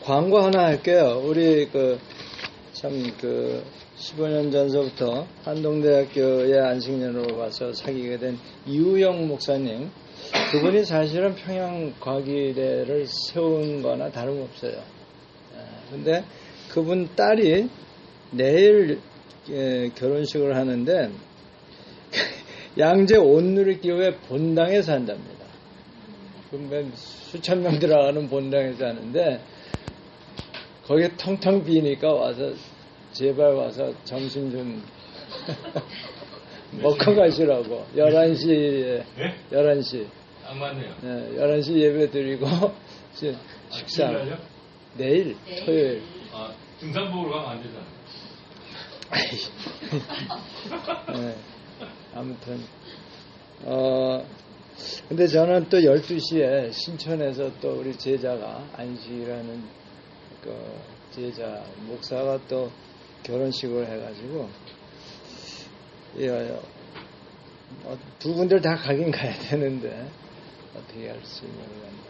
광고 하나 할게요. 우리 참 15년 전서부터 한동대학교의 안식년으로 와서 사귀게 된 이우영 목사님, 그분이 사실은 평양과기대를 세운 거나 다름없어요. 근데 그분 딸이 내일 결혼식을 하는데 양재 온누리교회 본당에서 한답니다. 그러면 수천 명 들어가는 본당에서 하는데 거기에 텅텅 비니까 와서 제발 와서 점심 좀 먹고 가시라고. 11시에 네? 11시. 안 맞네요. 네, 11시 예배 드리고 식사. 내일 토요일. 등산복으로 가면 안 되잖아요. 네, 아무튼 근데 저는 또 12시에 신천에서 또 우리 제자가 안식이라는 제자 목사가 또 결혼식을 해가지고 두 분들 다 가긴 가야 되는데 어떻게 할지 모르겠네.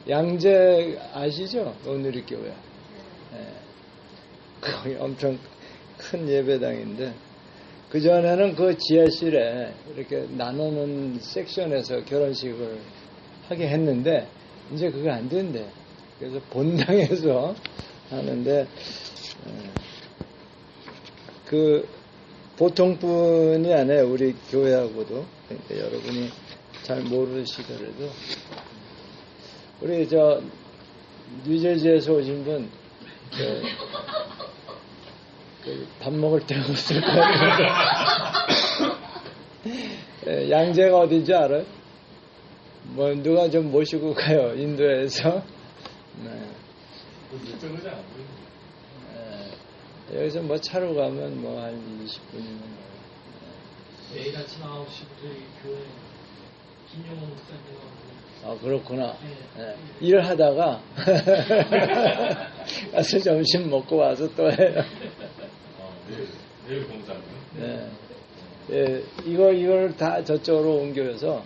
양재 아시죠? 온누리교회. 네. 거기 엄청 큰 예배당인데 그 전에는 그 지하실에 이렇게 나누는 섹션에서 결혼식을 하게 했는데 이제 그거 안 된대. 그래서 본당에서 하는데 그 보통 분이 아니에요. 우리 교회하고도. 그러니까 여러분이 잘 모르시더라도 우리 뉴저지에서 오신 분 밥 먹을 데가 없을 것 같은데 양재가 어딘지 알아요? 뭐 누가 좀 모시고 가요. 인도에서. 네. 여기서 뭐 차로 가면 뭐 한 20분이면 내일 아침 9시부터 교회 김용호 목사님하고. 그렇구나. 네. 일하다가 가서 점심 먹고 와서 또 해요. 내일 공사는? 네. 예, 이걸 다 저쪽으로 옮겨서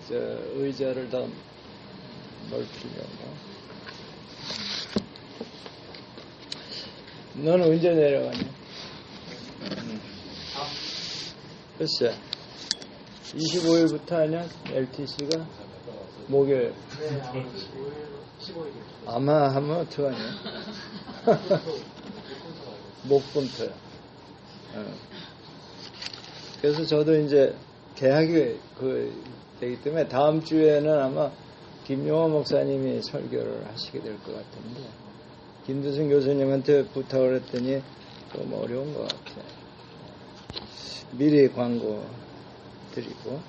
의자를 더 넓히려고. 너는 언제 내려가냐? 글쎄, 25일부터 하냐? LTC가? 목요일. 네, 15일. 아마 하면 어떡하냐? 목금토야. 그래서 저도 이제 개학이 되기 때문에 다음 주에는 아마 김용호 목사님이 설교를 하시게 될 것 같은데 김두승 교수님한테 부탁을 했더니 좀 어려운 것 같아요. 미리 광고 드리고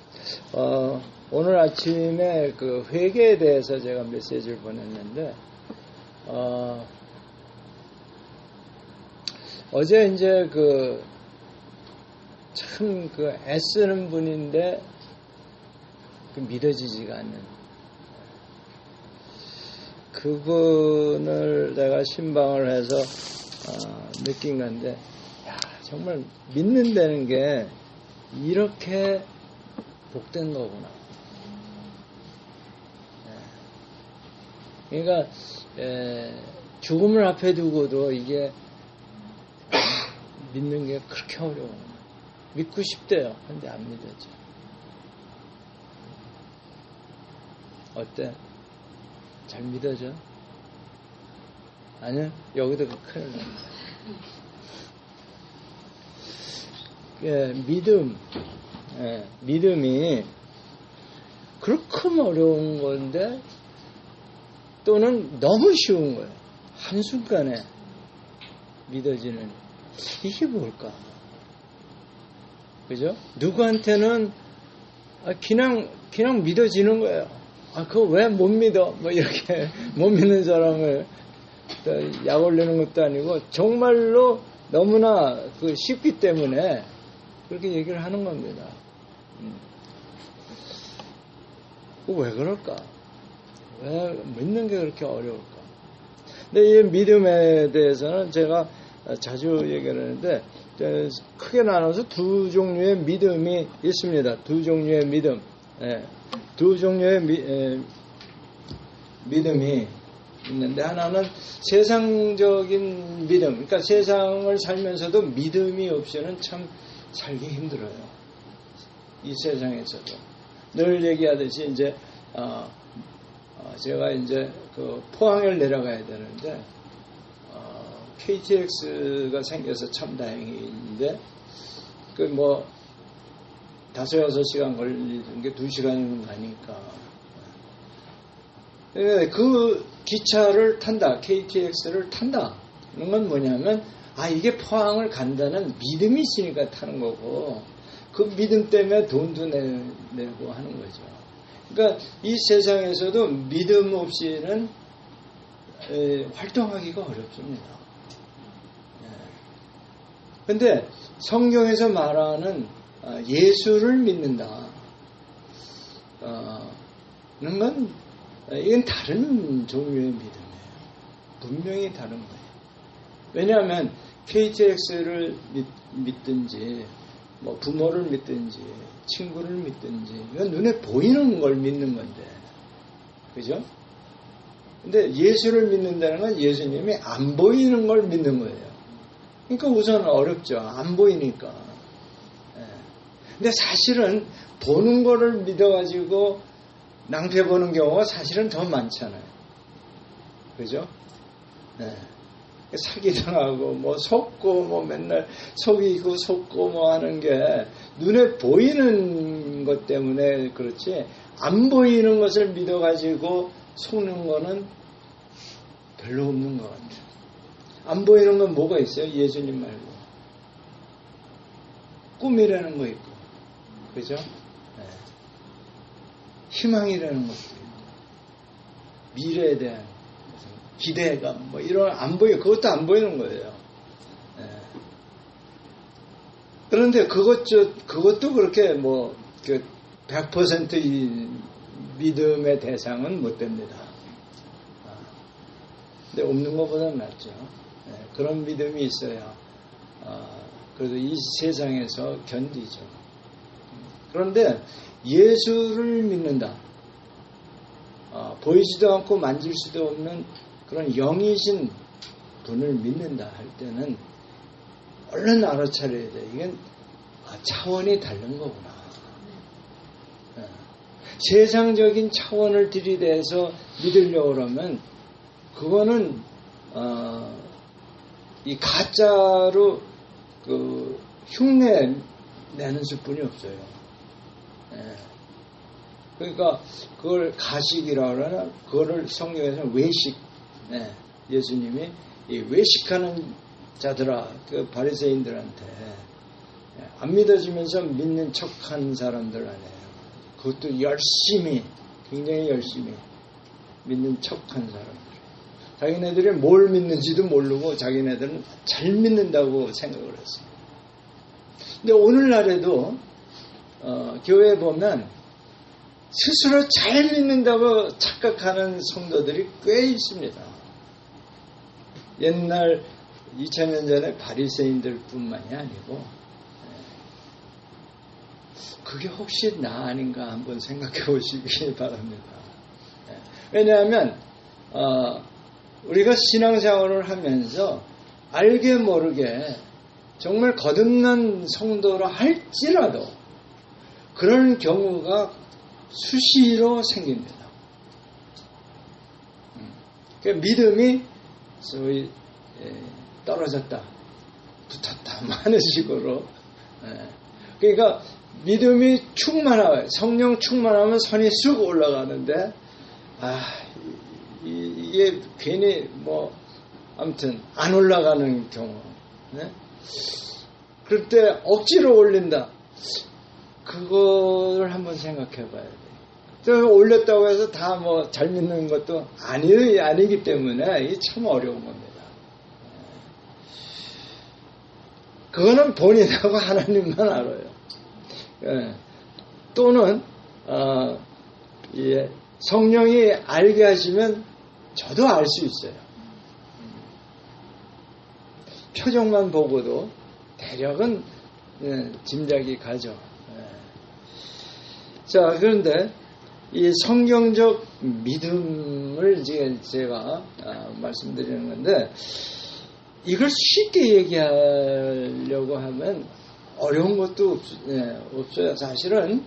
오늘 아침에 그 회개에 대해서 제가 메시지를 보냈는데 어제 이제 참 애쓰는 분인데 믿어지지가 않는 그분을 내가 신방을 해서 느낀 건데, 야, 정말 믿는다는 게 이렇게 복된 거구나. 그러니까 죽음을 앞에 두고도 이게 믿는 게 그렇게 어려워. 믿고 싶대요. 근데 안 믿어져. 어때? 잘 믿어져? 아니야? 여기도 큰일 납니다. 믿음이 그렇게 어려운 건데 또는 너무 쉬운 거예요. 한순간에 믿어지는 이게 뭘까? 그죠? 누구한테는 그냥 믿어지는 거예요. 그거 왜 못 믿어? 뭐 이렇게 못 믿는 사람을 약 올리는 것도 아니고 정말로 너무나 쉽기 때문에 그렇게 얘기를 하는 겁니다. 왜 그럴까? 왜 믿는 게 그렇게 어려울까? 근데 이 믿음에 대해서는 제가 자주 얘기를 하는데 크게 나눠서 두 종류의 믿음이 있습니다. 두 종류의 믿음. 두 종류의 믿음이 있는데 하나는 세상적인 믿음. 그러니까 세상을 살면서도 믿음이 없이는 참 살기 힘들어요. 이 세상에서도. 늘 얘기하듯이 이제 제가 이제 그 포항을 내려가야 되는데 KTX가 생겨서 참 다행인데 그 뭐 5-6시간 걸리는 게 2시간이면 가니까 그 기차를 탄다, KTX를 탄다. 그런 건 뭐냐면 이게 포항을 간다는 믿음이 있으니까 타는 거고 그 믿음 때문에 돈도 내고 하는 거죠. 그러니까 이 세상에서도 믿음 없이는 활동하기가 어렵습니다. 그런데 성경에서 말하는 예수를 믿는다. 는 건 이건 다른 종류의 믿음이에요. 분명히 다른 거예요. 왜냐하면 KTX를 믿든지 뭐 부모를 믿든지 친구를 믿든지 이건 눈에 보이는 걸 믿는 건데, 그죠? 근데 예수를 믿는다는 건 예수님이 안 보이는 걸 믿는 거예요. 그러니까 우선 어렵죠. 안 보이니까. 근데 사실은 보는 거를 믿어가지고 낭패 보는 경우가 사실은 더 많잖아요. 그죠? 사기당하고 뭐 속고 뭐 맨날 속이고 속고 뭐 하는 게 눈에 보이는 것 때문에 그렇지 안 보이는 것을 믿어가지고 속는 거는 별로 없는 것 같아요. 안 보이는 건 뭐가 있어요? 예수님 말고 꿈이라는 거 있고, 그죠? 희망이라는 것도 있고 미래에 대한 기대감 뭐 이런 안 보여, 그것도 안 보이는 거예요. 그런데 그것도 그렇게 뭐 100% 이 믿음의 대상은 못 됩니다. 근데 없는 것보다는 낫죠. 그런 믿음이 있어야 그래도 이 세상에서 견디죠. 그런데 예수를 믿는다. 보이지도 않고 만질 수도 없는 그런 영이신 분을 믿는다 할 때는 얼른 알아차려야 돼. 이건 차원이 다른 거구나. 세상적인 차원을 들이대서 믿으려고 그러면 그거는 이 가짜로 그 흉내 내는 수뿐이 없어요. 그러니까 그걸 가식이라고 그러나 그거를 성경에서는 외식. 예수님이 이 외식하는 자들아, 그 바리새인들한테 안 믿어지면서 믿는 척한 사람들 아니에요. 그것도 열심히, 굉장히 열심히 믿는 척한 사람들. 자기네들이 뭘 믿는지도 모르고 자기네들은 잘 믿는다고 생각을 했어요. 근데 오늘날에도 교회에 보면 스스로 잘 믿는다고 착각하는 성도들이 꽤 있습니다. 옛날 2000년 전에 바리새인들 뿐만이 아니고 그게 혹시 나 아닌가 한번 생각해 보시기 바랍니다. 왜냐하면 우리가 신앙생활을 하면서 알게 모르게 정말 거듭난 성도로 할지라도 그런 경우가 수시로 생깁니다. 그러니까 믿음이 소위 떨어졌다, 붙었다 하는 식으로. 그러니까 믿음이 충만하면, 성령 충만하면 선이 쑥 올라가는데 이게 괜히 뭐 아무튼 안 올라가는 경우. 그럴 때 억지로 올린다. 그걸 한번 생각해 봐야 돼. 올렸다고 해서 다 뭐 잘 믿는 것도 아니기 때문에 이게 참 어려운 겁니다. 그거는 본인하고 하나님만 알아요. 또는 성령이 알게 하시면 저도 알 수 있어요. 표정만 보고도 대략은 짐작이 가죠. 자, 그런데 이 성경적 믿음을 이제 제가 말씀드리는 건데, 이걸 쉽게 얘기하려고 하면 어려운 것도 없어요. 사실은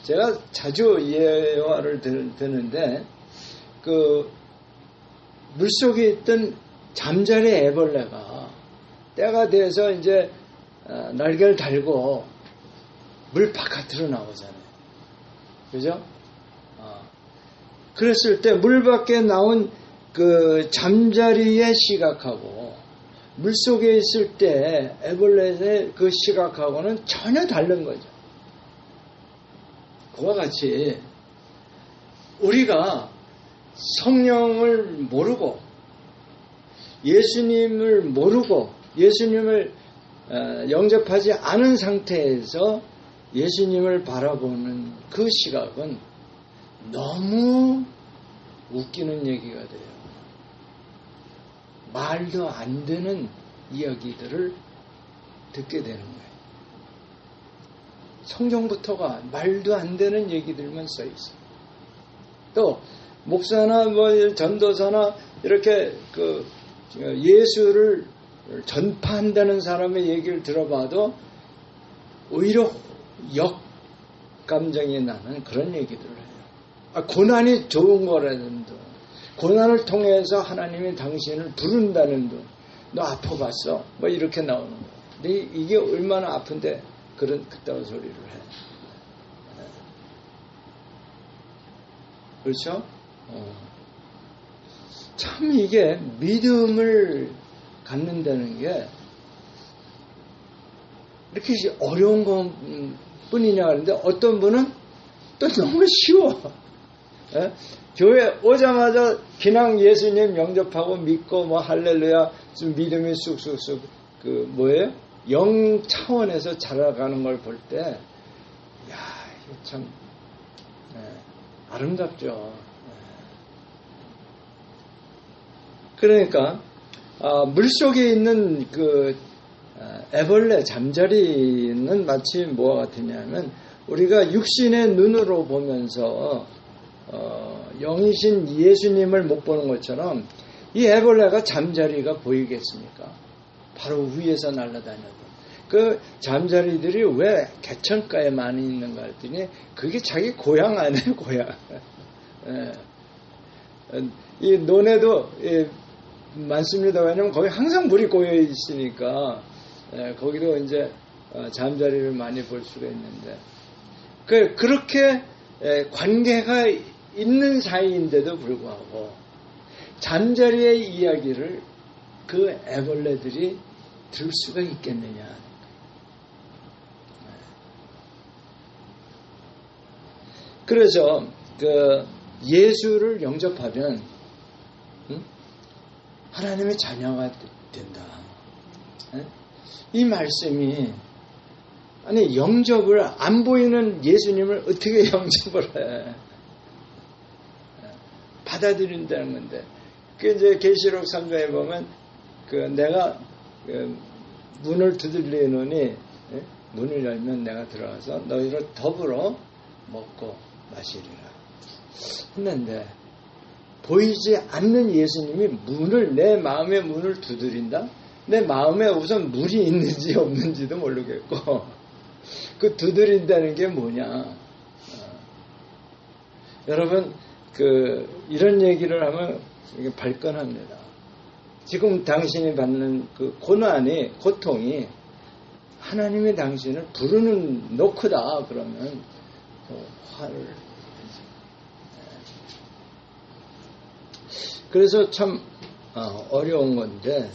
제가 자주 예화를 드는데, 그 물속에 있던 잠자리 애벌레가 때가 돼서 이제 날개를 달고 물 바깥으로 나오잖아요. 그죠? 그랬을 때 물 밖에 나온 그 잠자리의 시각하고 물속에 있을 때 애벌레의 그 시각하고는 전혀 다른 거죠. 그와 같이 우리가 성령을 모르고 예수님을 모르고 예수님을 영접하지 않은 상태에서 예수님을 바라보는 그 시각은 너무 웃기는 얘기가 돼요. 말도 안 되는 이야기들을 듣게 되는 거예요. 성경부터가 말도 안 되는 얘기들만 써 있어요. 또 목사나 뭐 전도사나 이렇게 그 예수를 전파한다는 사람의 얘기를 들어봐도 오히려 역감정이 나는 그런 얘기들을 해요. 고난이 좋은 거라는 둥, 고난을 통해서 하나님이 당신을 부른다는 둥, 너 아파봤어? 뭐 이렇게 나오는 거예요. 근데 이게 얼마나 아픈데 그따위 소리를 해. 그렇죠? 참 이게 믿음을 갖는다는 게 이렇게 어려운 것 뿐이냐 하는데 어떤 분은 또 너무 쉬워. 예? 교회 오자마자 그냥 예수님 영접하고 믿고 뭐 할렐루야 믿음이 쑥쑥쑥 그 뭐예요? 영 차원에서 자라가는 걸 볼 때 야, 이거 참 아름답죠. 그러니까 물속에 있는 그 애벌레 잠자리는 마치 뭐와 같으냐면 우리가 육신의 눈으로 보면서 영이신 예수님을 못 보는 것처럼 이 애벌레가 잠자리가 보이겠습니까? 바로 위에서 날아다녀도 그 잠자리들이 왜 개천가에 많이 있는가 했더니 그게 자기 고향 아니에요. 고향. 이 논에도 많습니다. 왜냐하면 거기 항상 물이 고여 있으니까 거기도 이제 잠자리를 많이 볼 수가 있는데 그렇게 관계가 있는 사이인데도 불구하고 잠자리의 이야기를 그 애벌레들이 들을 수가 있겠느냐. 그래서 그 예수를 영접하면 하나님의 자녀가 된다. 이 말씀이 아니 영접을 안 보이는 예수님을 어떻게 영접을 해? 받아들인다는 건데 그 이제 계시록 3장에 보면 그 내가 문을 두들리노니 문을 열면 내가 들어가서 너희를 더불어 먹고 마시리라 했는데 보이지 않는 예수님이 내 마음의 문을 두드린다? 내 마음에 우선 물이 있는지 없는지도 모르겠고 그 두드린다는 게 뭐냐? 여러분 이런 얘기를 하면 이게 발끈합니다. 지금 당신이 받는 그 고통이 하나님이 당신을 부르는 노크다 그러면 화를 그래서 참 어려운 건데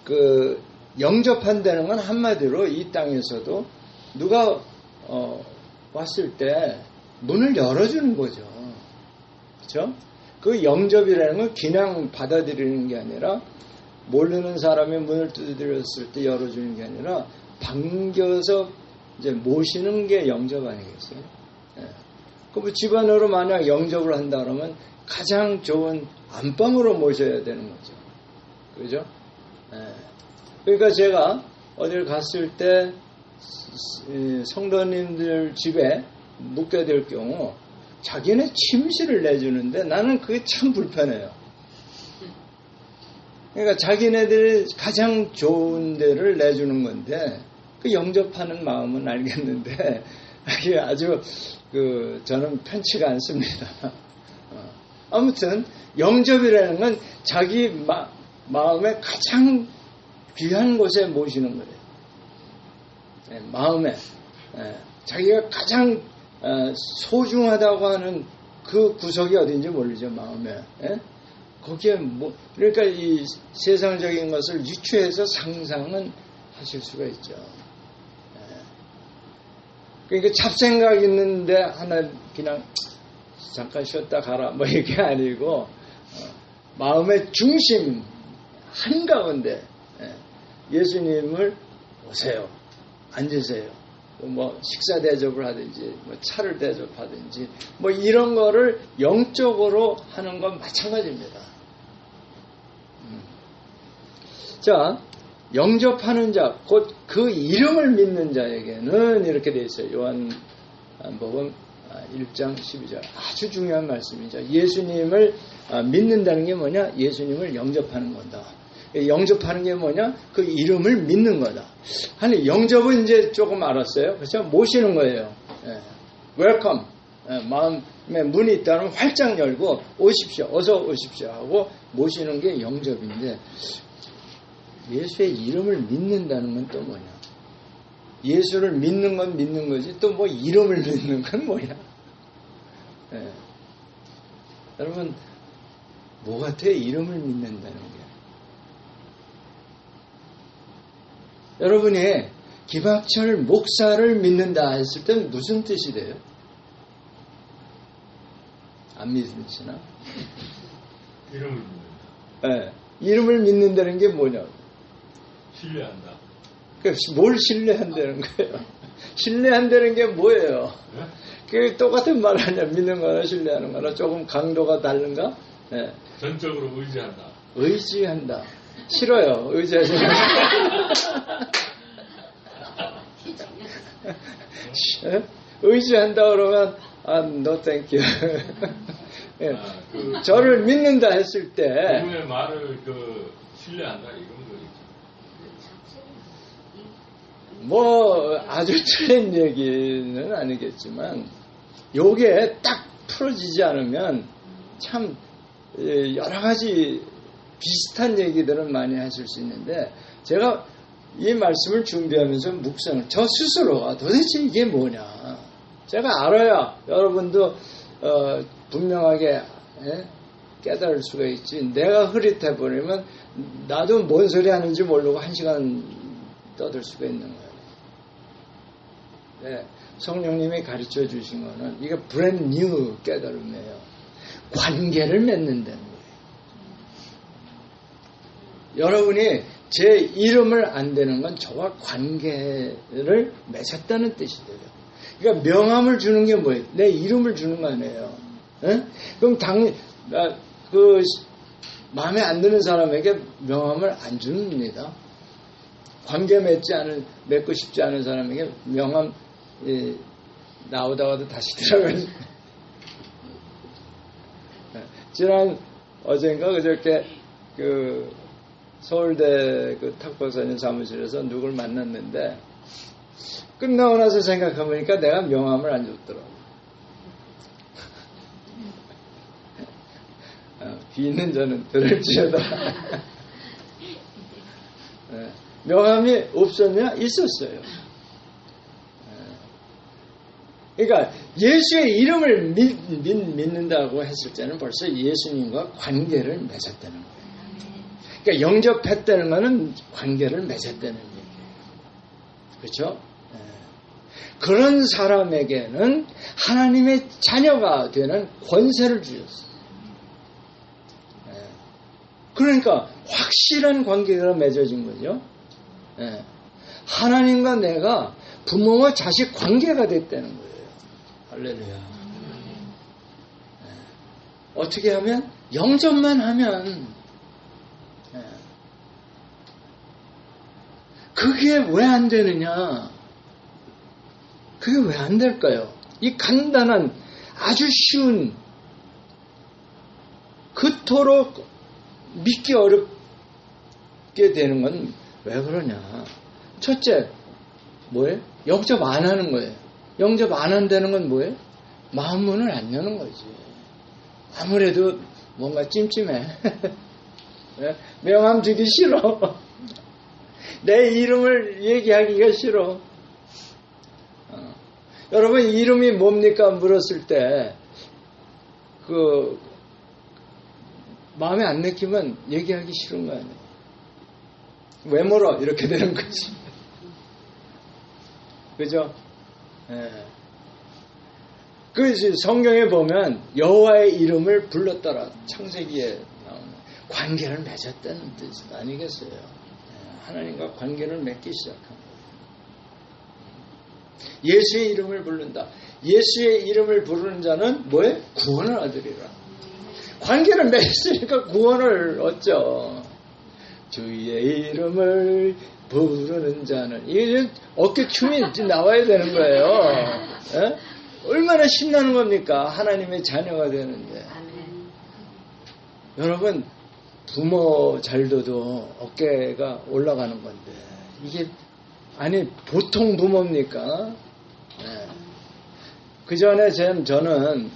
그 영접한다는 건 한마디로 이 땅에서도 누가 왔을 때 문을 열어주는 거죠. 그렇죠? 그 영접이라는 건 그냥 받아들이는 게 아니라 모르는 사람이 문을 두드렸을 때 열어주는 게 아니라 반겨서 이제 모시는 게 영접 아니겠어요? 그 집안으로 만약 영접을 한다 그러면 가장 좋은 안방으로 모셔야 되는 거죠. 그죠? 그러니까 제가 어딜 갔을 때 성도님들 집에 묵게 될 경우 자기네 침실을 내주는데 나는 그게 참 불편해요. 그러니까 자기네들이 가장 좋은 데를 내주는 건데 그 영접하는 마음은 알겠는데 이게 아주 저는 편치가 않습니다. 아무튼 영접이라는 건 자기 마음에 가장 귀한 곳에 모시는 거예요. 마음에 자기가 가장 소중하다고 하는 그 구석이 어딘지 모르죠. 마음에. 거기에 그러니까 이 세상적인 것을 유추해서 상상은 하실 수가 있죠. 그러니까 잡생각 있는데 하나 그냥 잠깐 쉬었다 가라 뭐 이게 아니고 마음의 중심 한가운데 예수님을 오세요. 앉으세요. 뭐 식사 대접을 하든지 뭐 차를 대접하든지 뭐 이런 거를 영적으로 하는 건 마찬가지입니다. 자, 영접하는 자, 곧 그 이름을 믿는 자에게는 이렇게 되어 있어요. 요한복음 1장 12절. 아주 중요한 말씀이죠. 예수님을 믿는다는 게 뭐냐? 예수님을 영접하는 거다. 영접하는 게 뭐냐? 그 이름을 믿는 거다. 아니, 영접은 이제 조금 알았어요. 그렇죠? 모시는 거예요. 웰컴. 마음에 문이 있다면 활짝 열고 오십시오. 어서 오십시오 하고 모시는 게 영접인데 예수의 이름을 믿는다는 건 또 뭐냐? 예수를 믿는 건 믿는 거지 또 뭐 이름을 믿는 건 뭐야? 여러분 뭐 같아요? 이름을 믿는다는 게. 여러분이 김학철 목사를 믿는다 했을 땐 무슨 뜻이 돼요? 안 믿으시나? 이름을 믿는다. 이름을 믿는다는 게 뭐냐? 신뢰한다. 뭘 신뢰한다는 거예요? 신뢰한다는 게 뭐예요? 네? 그게 똑같은 말 아니야. 믿는 거나 신뢰하는 거나 조금 강도가 다른가? 전적으로 의지한다. 의지한다. 싫어요. 의지하지 마. 의지한다 그러면 no thank you. 저를 믿는다 했을 때 그분의 말을 신뢰한다 이런 거겠죠. 뭐 아주 틀린 얘기는 아니겠지만 요게 딱 풀어지지 않으면 참 여러 가지 비슷한 얘기들은 많이 하실 수 있는데 제가 이 말씀을 준비하면서 묵상을 저 스스로가 도대체 이게 뭐냐 제가 알아야 여러분도 분명하게 깨달을 수가 있지 내가 흐릿해버리면 나도 뭔 소리 하는지 모르고 1시간 떠들 수가 있는 거예요. 네, 성령님이 가르쳐 주신 거는 이게 브랜드 뉴 깨달음이에요. 관계를 맺는다는 거예요. 여러분이 제 이름을 안 되는 건 저와 관계를 맺었다는 뜻이 돼요. 그러니까 명함을 주는 게 뭐예요? 내 이름을 주는 거 아니에요. 그럼 마음에 안 드는 사람에게 명함을 안 줍니다. 관계 맺고 싶지 않은 사람에게 명함 나오다가도 다시 들어가요. 지난 어젠가 그저께 서울대 탁박사님 사무실에서 누굴 만났는데 끝나고 나서 생각해보니까 내가 명함을 안 줬더라고. 귀 있는 저는 들을지어다. 명함이 없었냐? 있었어요. 그러니까 예수의 이름을 믿는다고 했을 때는 벌써 예수님과 관계를 맺었다는 거예요. 그러니까 영접했다는 것은 관계를 맺었다는 얘기예요. 그렇죠? 그런 사람에게는 하나님의 자녀가 되는 권세를 주셨어요. 그러니까 확실한 관계가 맺어진 거죠. 하나님과 내가 부모와 자식 관계가 됐다는 거예요. 할렐루야. 어떻게 하면? 영접만 하면. 그게 왜 안 되느냐? 그게 왜 안 될까요? 이 간단한 아주 쉬운, 그토록 믿기 어렵게 되는 건 왜 그러냐. 첫째, 뭐예요? 영접 안 하는 거예요. 영접 안 한다는 건 뭐예요? 마음 문을 안 여는 거지. 아무래도 뭔가 찜찜해. 명함 주기 싫어. 내 이름을 얘기하기가 싫어. 여러분, 이름이 뭡니까? 물었을 때, 마음에 안 내키면 얘기하기 싫은 거 아니에요. 왜 물어? 이렇게 되는 거지. 그죠? 예. 그 성경에 보면 여호와의 이름을 불렀더라. 창세기에 나오는 관계를 맺었다는 뜻 아니겠어요? 예. 하나님과 관계를 맺기 시작한 거예요. 예수의 이름을 부른다. 예수의 이름을 부르는 자는 뭐에? 구원을 얻으리라. 관계를 맺었으니까 구원을 얻죠. 주의 이름을 부르는 자는, 이게 어깨 춤이 나와야 되는 거예요. 에? 얼마나 신나는 겁니까? 하나님의 자녀가 되는데. 여러분, 부모 잘 둬도 어깨가 올라가는 건데, 이게 아니 보통 부모입니까? 그 전에 저는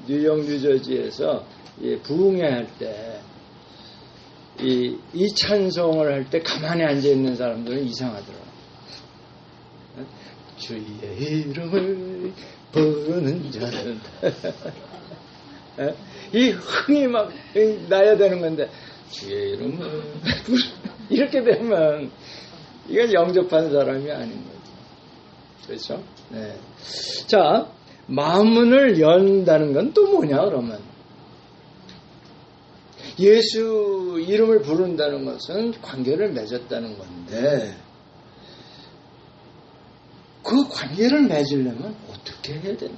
뉴욕 뉴저지에서 부흥회 할 때 이 찬송을 할 때 가만히 앉아 있는 사람들은 이상하더라고요. 주의 이름을 부르는 자는 이 흥이 막 나야 되는 건데, 주의 이름을 이렇게 되면 이건 영접한 사람이 아닌 거죠. 그렇죠? 네. 자, 마음문을 연다는 건 또 뭐냐 그러면, 예수 이름을 부른다는 것은 관계를 맺었다는 건데, 그 관계를 맺으려면 어떻게 해야 되냐?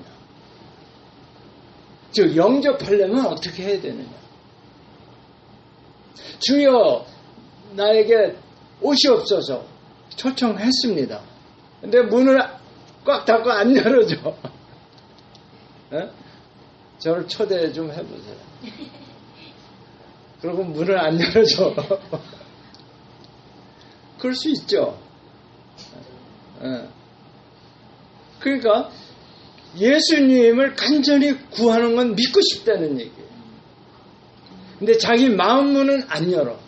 즉 영접하려면 어떻게 해야 되느냐? 주여 나에게 옷이 없어서 초청했습니다. 근데 문을 꽉 닫고 안 열어줘. 저를 초대 좀 해보세요. 그리고 문을 안 열어줘. 그럴 수 있죠. 그러니까 예수님을 간절히 구하는 건 믿고 싶다는 얘기예요. 근데 자기 마음 문은 안 열어.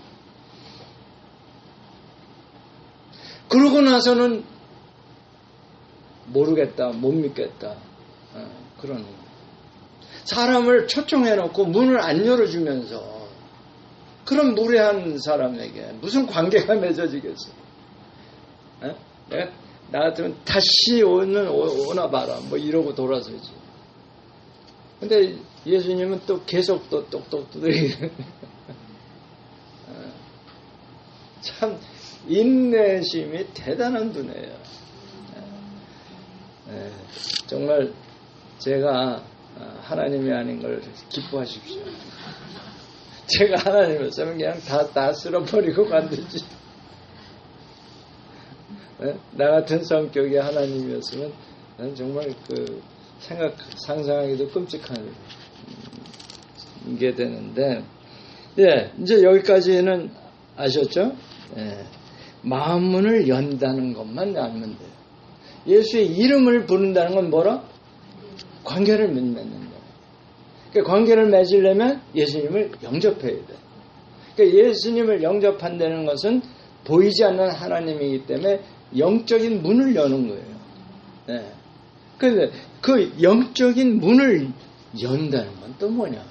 그러고 나서는 모르겠다, 못 믿겠다. 그러는 거예요. 사람을 초청해놓고 문을 안 열어주면서 그런 무례한 사람에게 무슨 관계가 맺어지겠어? 내가 나 같으면 다시 오나 봐라 뭐 이러고 돌아서지. 근데 예수님은 또 계속 또 똑똑 두드리고 참 인내심이 대단한 분이에요. 정말 제가 하나님이 아닌 걸 기뻐하십시오. 제가 하나님이었으면 그냥 다 쓸어버리고 만들지. 나 같은 성격의 하나님이었으면 난 정말 상상하기도 끔찍한 게 되는데, 이제 여기까지는 아셨죠? 마음문을 연다는 것만 알면 돼요. 예수의 이름을 부른다는 건 뭐라? 관계를 맺는 거예요. 그러니까 관계를 맺으려면 예수님을 영접해야 돼. 그러니까 예수님을 영접한다는 것은 보이지 않는 하나님이기 때문에 영적인 문을 여는 거예요. 그런데 그 영적인 문을 연다는 건 또 뭐냐?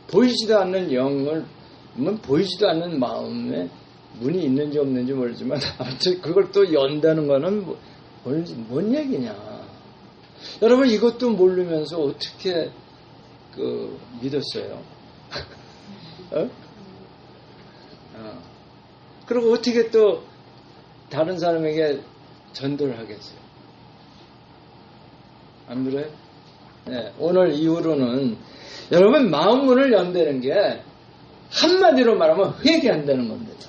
보이지도 않는 영을, 보이지도 않는 마음에 문이 있는지 없는지 모르지만 아무튼 그걸 또 연다는 거는 뭔 얘기냐? 여러분 이것도 모르면서 어떻게 믿었어요? 그리고 어떻게 또 다른 사람에게 전도를 하겠어요? 안 그래요? 오늘 이후로는 여러분 마음 문을 연다는 게 한마디로 말하면 회개한다는 겁니다.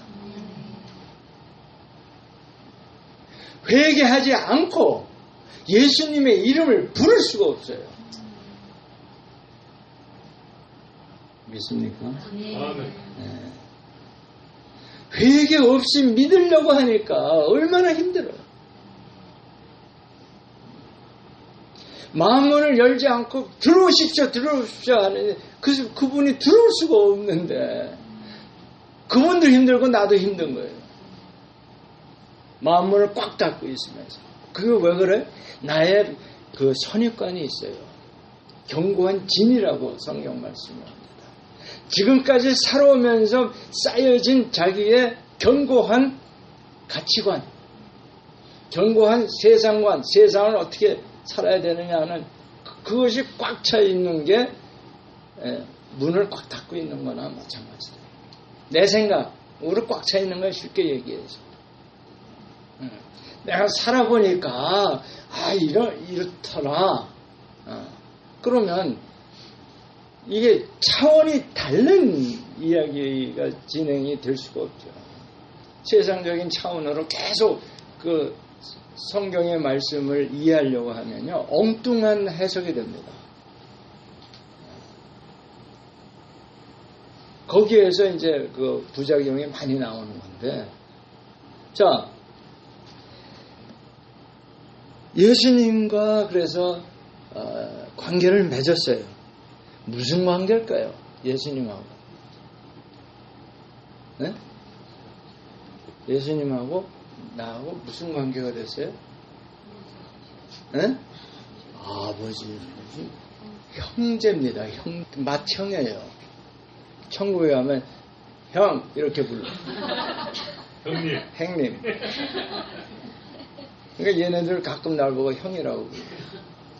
회개하지 않고 예수님의 이름을 부를 수가 없어요. 믿습니까? 네. 네. 회개 없이 믿으려고 하니까 얼마나 힘들어요. 마음문을 열지 않고 들어오십시오 하는데 그분이 들어올 수가 없는데 그분도 힘들고 나도 힘든 거예요. 마음문을 꽉 닫고 있으면서. 그게 왜 그래? 나의 그 선입관이 있어요. 견고한 진이라고 성경 말씀합니다. 지금까지 살아오면서 쌓여진 자기의 견고한 가치관, 견고한 세상관, 세상을 어떻게 살아야 되느냐는 그것이 꽉 차 있는 게 문을 꽉 닫고 있는 거나 마찬가지다. 내 생각으로 꽉 차 있는 걸 쉽게 얘기해서. 내가 살아보니까 이렇더라. 그러면 이게 차원이 다른 이야기가 진행이 될 수가 없죠. 세상적인 차원으로 계속 그 성경의 말씀을 이해하려고 하면요, 엉뚱한 해석이 됩니다. 거기에서 이제 그 부작용이 많이 나오는 건데, 자, 예수님과 그래서 관계를 맺었어요. 무슨 관계일까요? 예수님하고. 네? 예수님하고 나하고 무슨 관계가 됐어요? 네? 아버지, 형제입니다. 맏형이에요. 천국에 가면 형 이렇게 불러. 형님. 그러니까 얘네들 가끔 날 보고 형이라고 불러.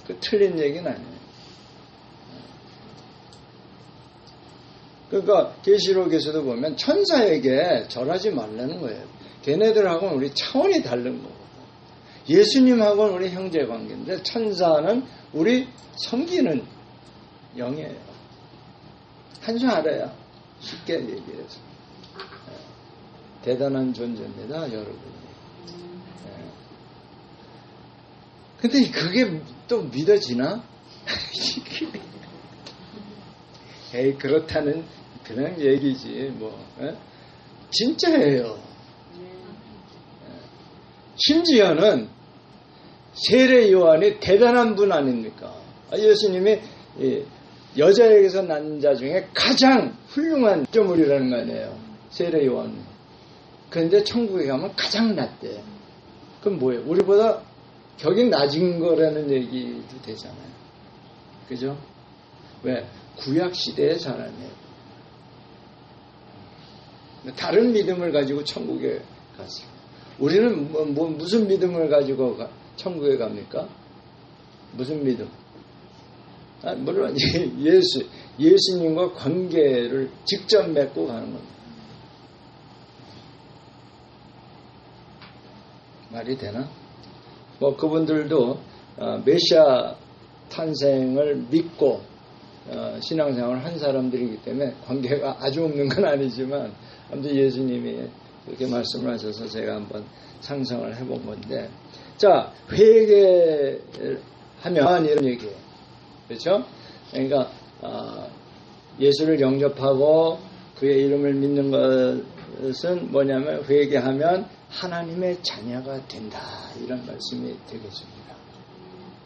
그 틀린 얘기는 아니에요. 그러니까 계시록에서도 보면 천사에게 절하지 말라는 거예요. 걔네들하고는 우리 차원이 다른 거고, 예수님하고는 우리 형제 관계인데 천사는 우리 섬기는 영이에요. 한 줄 알아야 쉽게 얘기해서 대단한 존재입니다, 여러분이. 근데 그게 또 믿어지나? 에이, 그렇다는 그냥 얘기지, 뭐. 진짜예요. 심지어는 세례 요한이 대단한 분 아닙니까? 예수님이 여자에게서 난 자 중에 가장 훌륭한 점물이라는 거 아니에요. 세례 요한. 그런데 천국에 가면 가장 낮대. 그럼 뭐예요? 우리보다 격이 낮은 거라는 얘기도 되잖아요. 그죠? 왜? 구약 시대의 사람이에요. 다른 믿음을 가지고 천국에 갔어요. 우리는 무슨 믿음을 가지고 천국에 갑니까? 무슨 믿음? 물론 예수님과 관계를 직접 맺고 가는 겁니다. 말이 되나? 뭐 그분들도 메시아 탄생을 믿고 신앙생활을 한 사람들이기 때문에 관계가 아주 없는 건 아니지만 아무튼 예수님이 그렇게 말씀을 하셔서 제가 한번 상상을 해본 건데, 자, 회개하면 이런 얘기예요. 그렇죠? 그러니까 예수를 영접하고 그의 이름을 믿는 것은 뭐냐면 회개하면 하나님의 자녀가 된다, 이런 말씀이 되겠습니다.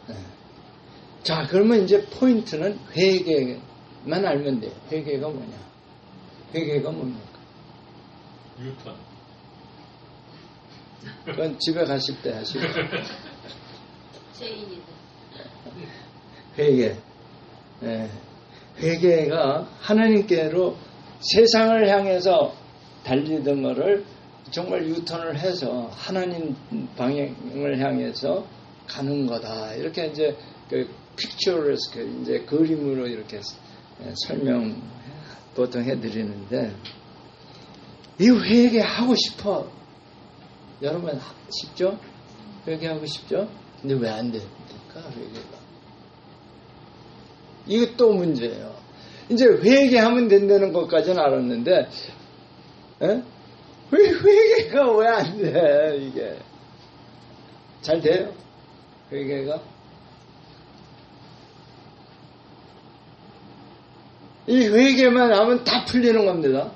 네. 자, 그러면 이제 포인트는 회개만 알면 돼요. 회개가 뭐냐? 회개가 뭡니까? 유턴. 그건 집에 가실 때 하시고. 죄인이다. 회개. 네. 회개가 하나님께로 세상을 향해서 달리던 거를 정말 유턴을 해서 하나님 방향을 향해서 가는 거다. 이렇게 이제 그 픽처레스크, 이제 그림으로 이렇게 설명 보통 해드리는데, 이 회개하고 싶어. 여러분 쉽죠? 회개하고 싶죠? 근데 왜 안 됩니까? 회개가. 이거 또 문제예요. 이제 회개하면 된다는 것까지는 알았는데, 왜 회개가 왜 안 돼? 이게 잘 돼요? 회개가? 이 회개만 하면 다 풀리는 겁니다.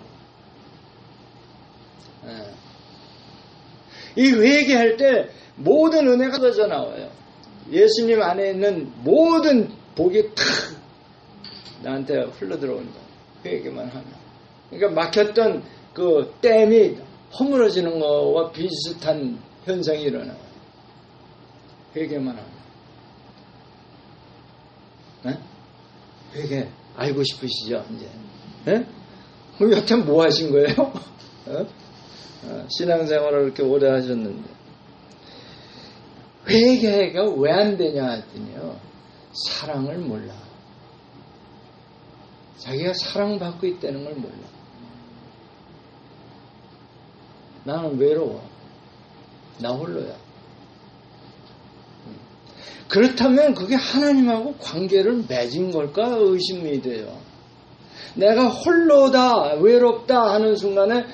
이 회개할 때 모든 은혜가 쏟아져 나와요. 예수님 안에 있는 모든 복이 탁 나한테 흘러 들어온다. 회개만 하면. 그러니까 막혔던 그 댐이 허물어지는 거와 비슷한 현상이 일어나요. 회개만 하면. 네? 회개 알고 싶으시죠? 이제. 네? 그럼 여태 뭐 하신 거예요? 신앙생활을 이렇게 오래 하셨는데. 회개가 왜 안 되냐 했더니요. 사랑을 몰라. 자기가 사랑받고 있다는 걸 몰라. 나는 외로워. 나 홀로야. 그렇다면 그게 하나님하고 관계를 맺은 걸까 의심이 돼요. 내가 홀로다, 외롭다 하는 순간에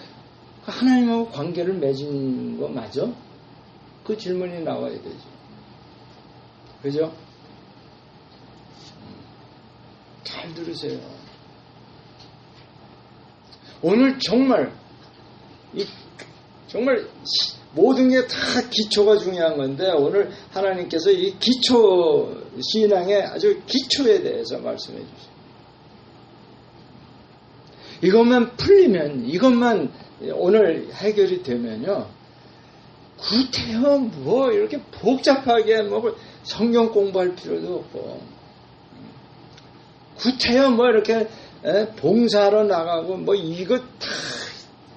하나님하고 관계를 맺은 거 맞아? 그 질문이 나와야 되죠. 그죠? 잘 들으세요. 오늘 정말 모든 게 다 기초가 중요한 건데 오늘 하나님께서 이 기초 신앙의 아주 기초에 대해서 말씀해 주세요. 이것만 풀리면 이것만 오늘 해결이 되면요. 구태여 뭐 이렇게 복잡하게 뭐 성경 공부할 필요도 없고 구태여 뭐 이렇게 봉사하러 나가고 뭐 이거 다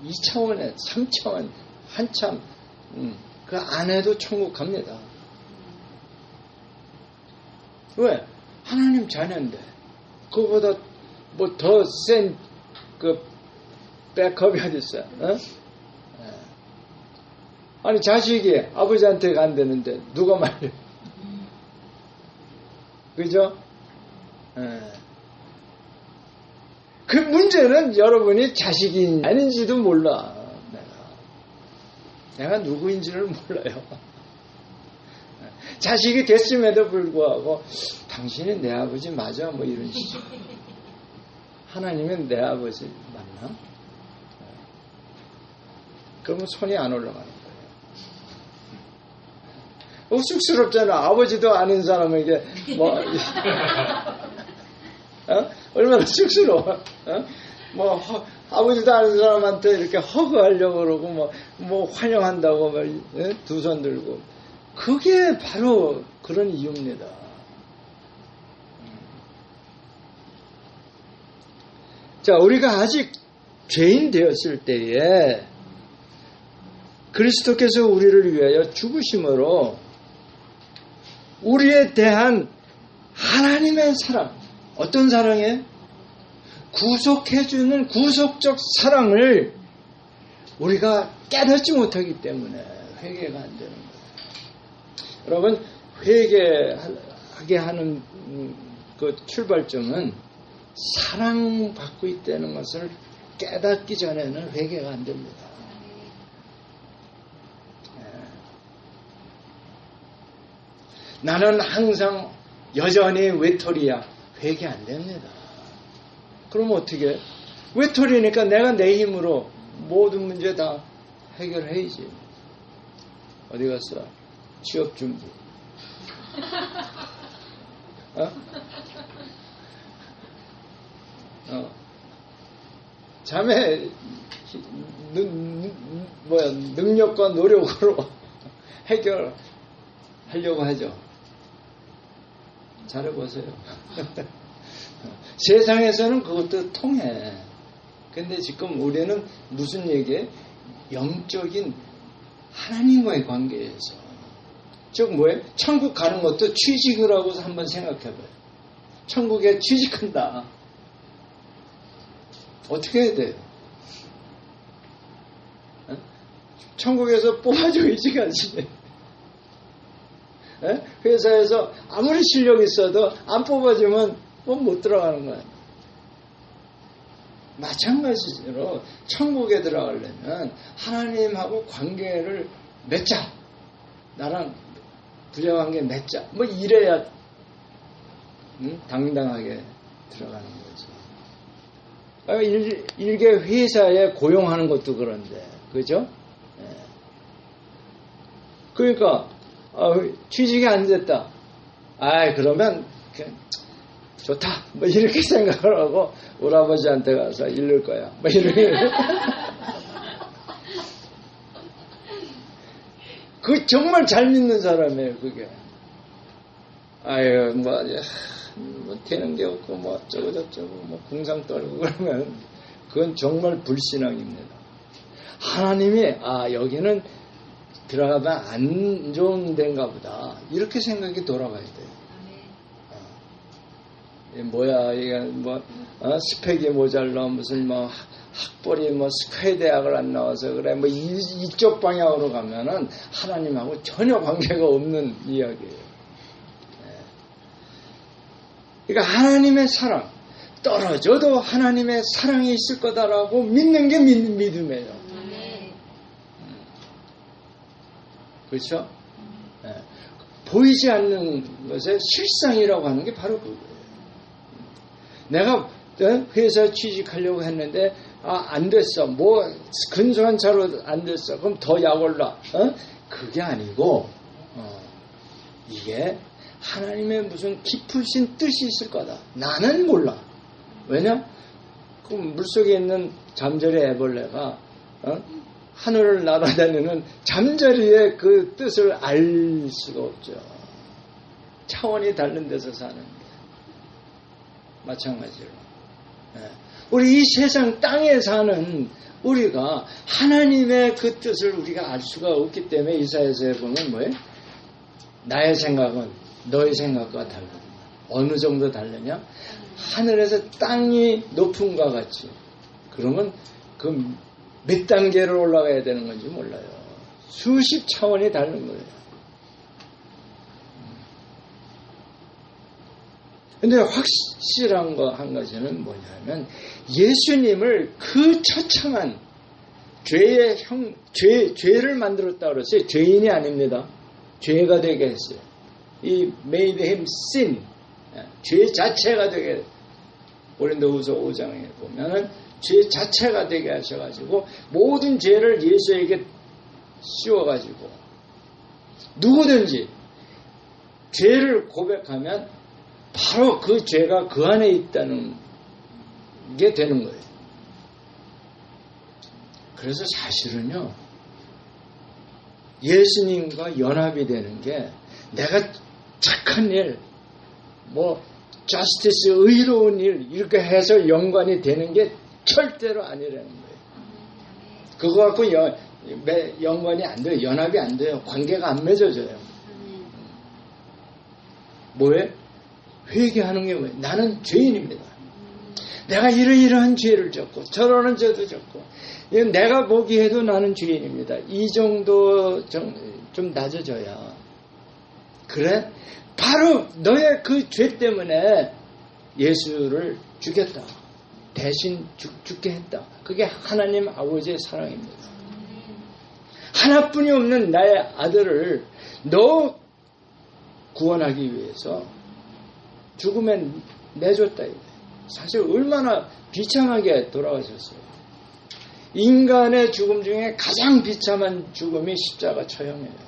2차원에 3차원 한참 그 안에도 천국 갑니다. 왜? 하나님 자녀인데 그거보다 뭐 더 센 그 백업이 어디 있어요? 아니 자식이 아버지한테 간다는데 누가 말려? 그죠? 그 문제는 여러분이 자식이 아닌지도 몰라. 내가 누구인지를 몰라요. 자식이 됐음에도 불구하고 당신이 내 아버지 맞아? 뭐 이런 식으로. 하나님은 내 아버지 맞나? 그러면 손이 안 올라가는 거예요. 쑥스럽잖아. 아버지도 아는 사람에게 뭐 얼마나 쑥스러워. 뭐 아버지도 아는 사람한테 이렇게 허그하려고 그러고 뭐 환영한다고 두 손 들고 그게 바로 그런 이유입니다. 자, 우리가 아직 죄인 되었을 때에 그리스도께서 우리를 위하여 죽으심으로 우리에 대한 하나님의 사랑, 어떤 사랑이에요? 구속해주는 구속적 사랑을 우리가 깨닫지 못하기 때문에 회개가 안 되는 거예요. 여러분, 회개하게 하는 그 출발점은 사랑받고 있다는 것을 깨닫기 전에는 회개가 안 됩니다. 나는 항상 여전히 외톨이야. 회개 안 됩니다. 그럼 어떻게 해? 외톨이니까 내가 내 힘으로 모든 문제 다 해결해야지. 어디 갔어? 취업 준비. 자매 능력과 노력으로 해결하려고 하죠. 잘해보세요. 세상에서는 그것도 통해. 근데 지금 우리는 무슨 얘기에? 영적인 하나님과의 관계에서. 즉 뭐예요? 천국 가는 것도 취직을 하고서 한번 생각해봐요. 천국에 취직한다. 어떻게 해야 돼요? 천국에서 뽑아줘야지 가지. 회사에서 아무리 실력 있어도 안 뽑아주면 못 들어가는 거야. 마찬가지로 천국에 들어가려면 하나님하고 관계를 맺자. 나랑 부정한 게 맺자. 뭐 이래야 당당하게 들어가는 거지. 일개 회사에 고용하는 것도 그런데, 그죠? 예. 그러니까 취직이 안 됐다. 그러면 좋다. 뭐 이렇게 생각을 하고 우리 아버지한테 가서 이럴 거야. 뭐 이렇게. 그 정말 잘 믿는 사람이에요, 그게. 뭐 되는 게 없고 뭐 어쩌고 저쩌고 뭐 궁상 떨고 그러면 그건 정말 불신앙입니다. 하나님이 여기는 들어가면 안 좋은 데인가 보다 이렇게 생각이 돌아가야 돼요. 뭐야 이게 뭐 스펙이 모자라 무슨 뭐 학벌이 뭐 스카이 대학을 안 나와서 그래 뭐 이쪽 방향으로 가면은 하나님하고 전혀 관계가 없는 이야기예요. 그러니까 하나님의 사랑 떨어져도 하나님의 사랑이 있을 거다라고 믿는 게 믿음이에요. 그렇죠? 보이지 않는 것의 실상이라고 하는 게 바로 그거예요. 내가 회사에 취직하려고 했는데 안 됐어. 뭐 근소한 차로 안 됐어. 그럼 더 약 올라. 그게 아니고 이게 하나님의 무슨 깊으신 뜻이 있을 거다. 나는 몰라. 왜냐? 그 물속에 있는 잠자리 애벌레가 하늘을 날아다니는 잠자리의 그 뜻을 알 수가 없죠. 차원이 다른 데서 사는데 마찬가지로 우리 이 세상 땅에 사는 우리가 하나님의 그 뜻을 우리가 알 수가 없기 때문에 이사야서에 보면 뭐예요? 나의 생각은 너의 생각과 다르다. 어느 정도 다르냐? 하늘에서 땅이 높음과 같이. 그러면 그 몇 단계를 올라가야 되는 건지 몰라요. 수십 차원이 다른 거예요. 근데 확실한 거 한 가지는 뭐냐면 예수님을 그 처참한 죄를 만들었다고 그랬어요. 죄인이 아닙니다. 죄가 되게 했어요. 이 made him sin. 죄 자체가 되게 고린도후서 5장에 보면은 죄 자체가 되게 하셔가지고 모든 죄를 예수에게 씌워가지고 누구든지 죄를 고백하면 바로 그 죄가 그 안에 있다는 게 되는 거예요. 그래서 사실은요, 예수님과 연합이 되는 게 내가 착한 일, 뭐 저스티스 의로운 일 이렇게 해서 연관이 되는 게 절대로 아니라는 거예요. 그거 갖고 연관이 안 돼요. 연합이 안 돼요. 관계가 안 맺어져요. 뭐에? 회개하는 게 뭐예요? 나는 죄인입니다. 내가 이러이러한 죄를 졌고 저러는 죄도 졌고 내가 보기에도 나는 죄인입니다. 이 정도 좀 낮아져야 그래? 바로 너의 그 죄 때문에 예수를 죽였다. 대신 죽게 했다. 그게 하나님 아버지의 사랑입니다. 하나뿐이 없는 나의 아들을 너 구원하기 위해서 죽음에 내줬다. 사실 얼마나 비참하게 돌아가셨어요. 인간의 죽음 중에 가장 비참한 죽음이 십자가 처형이에요.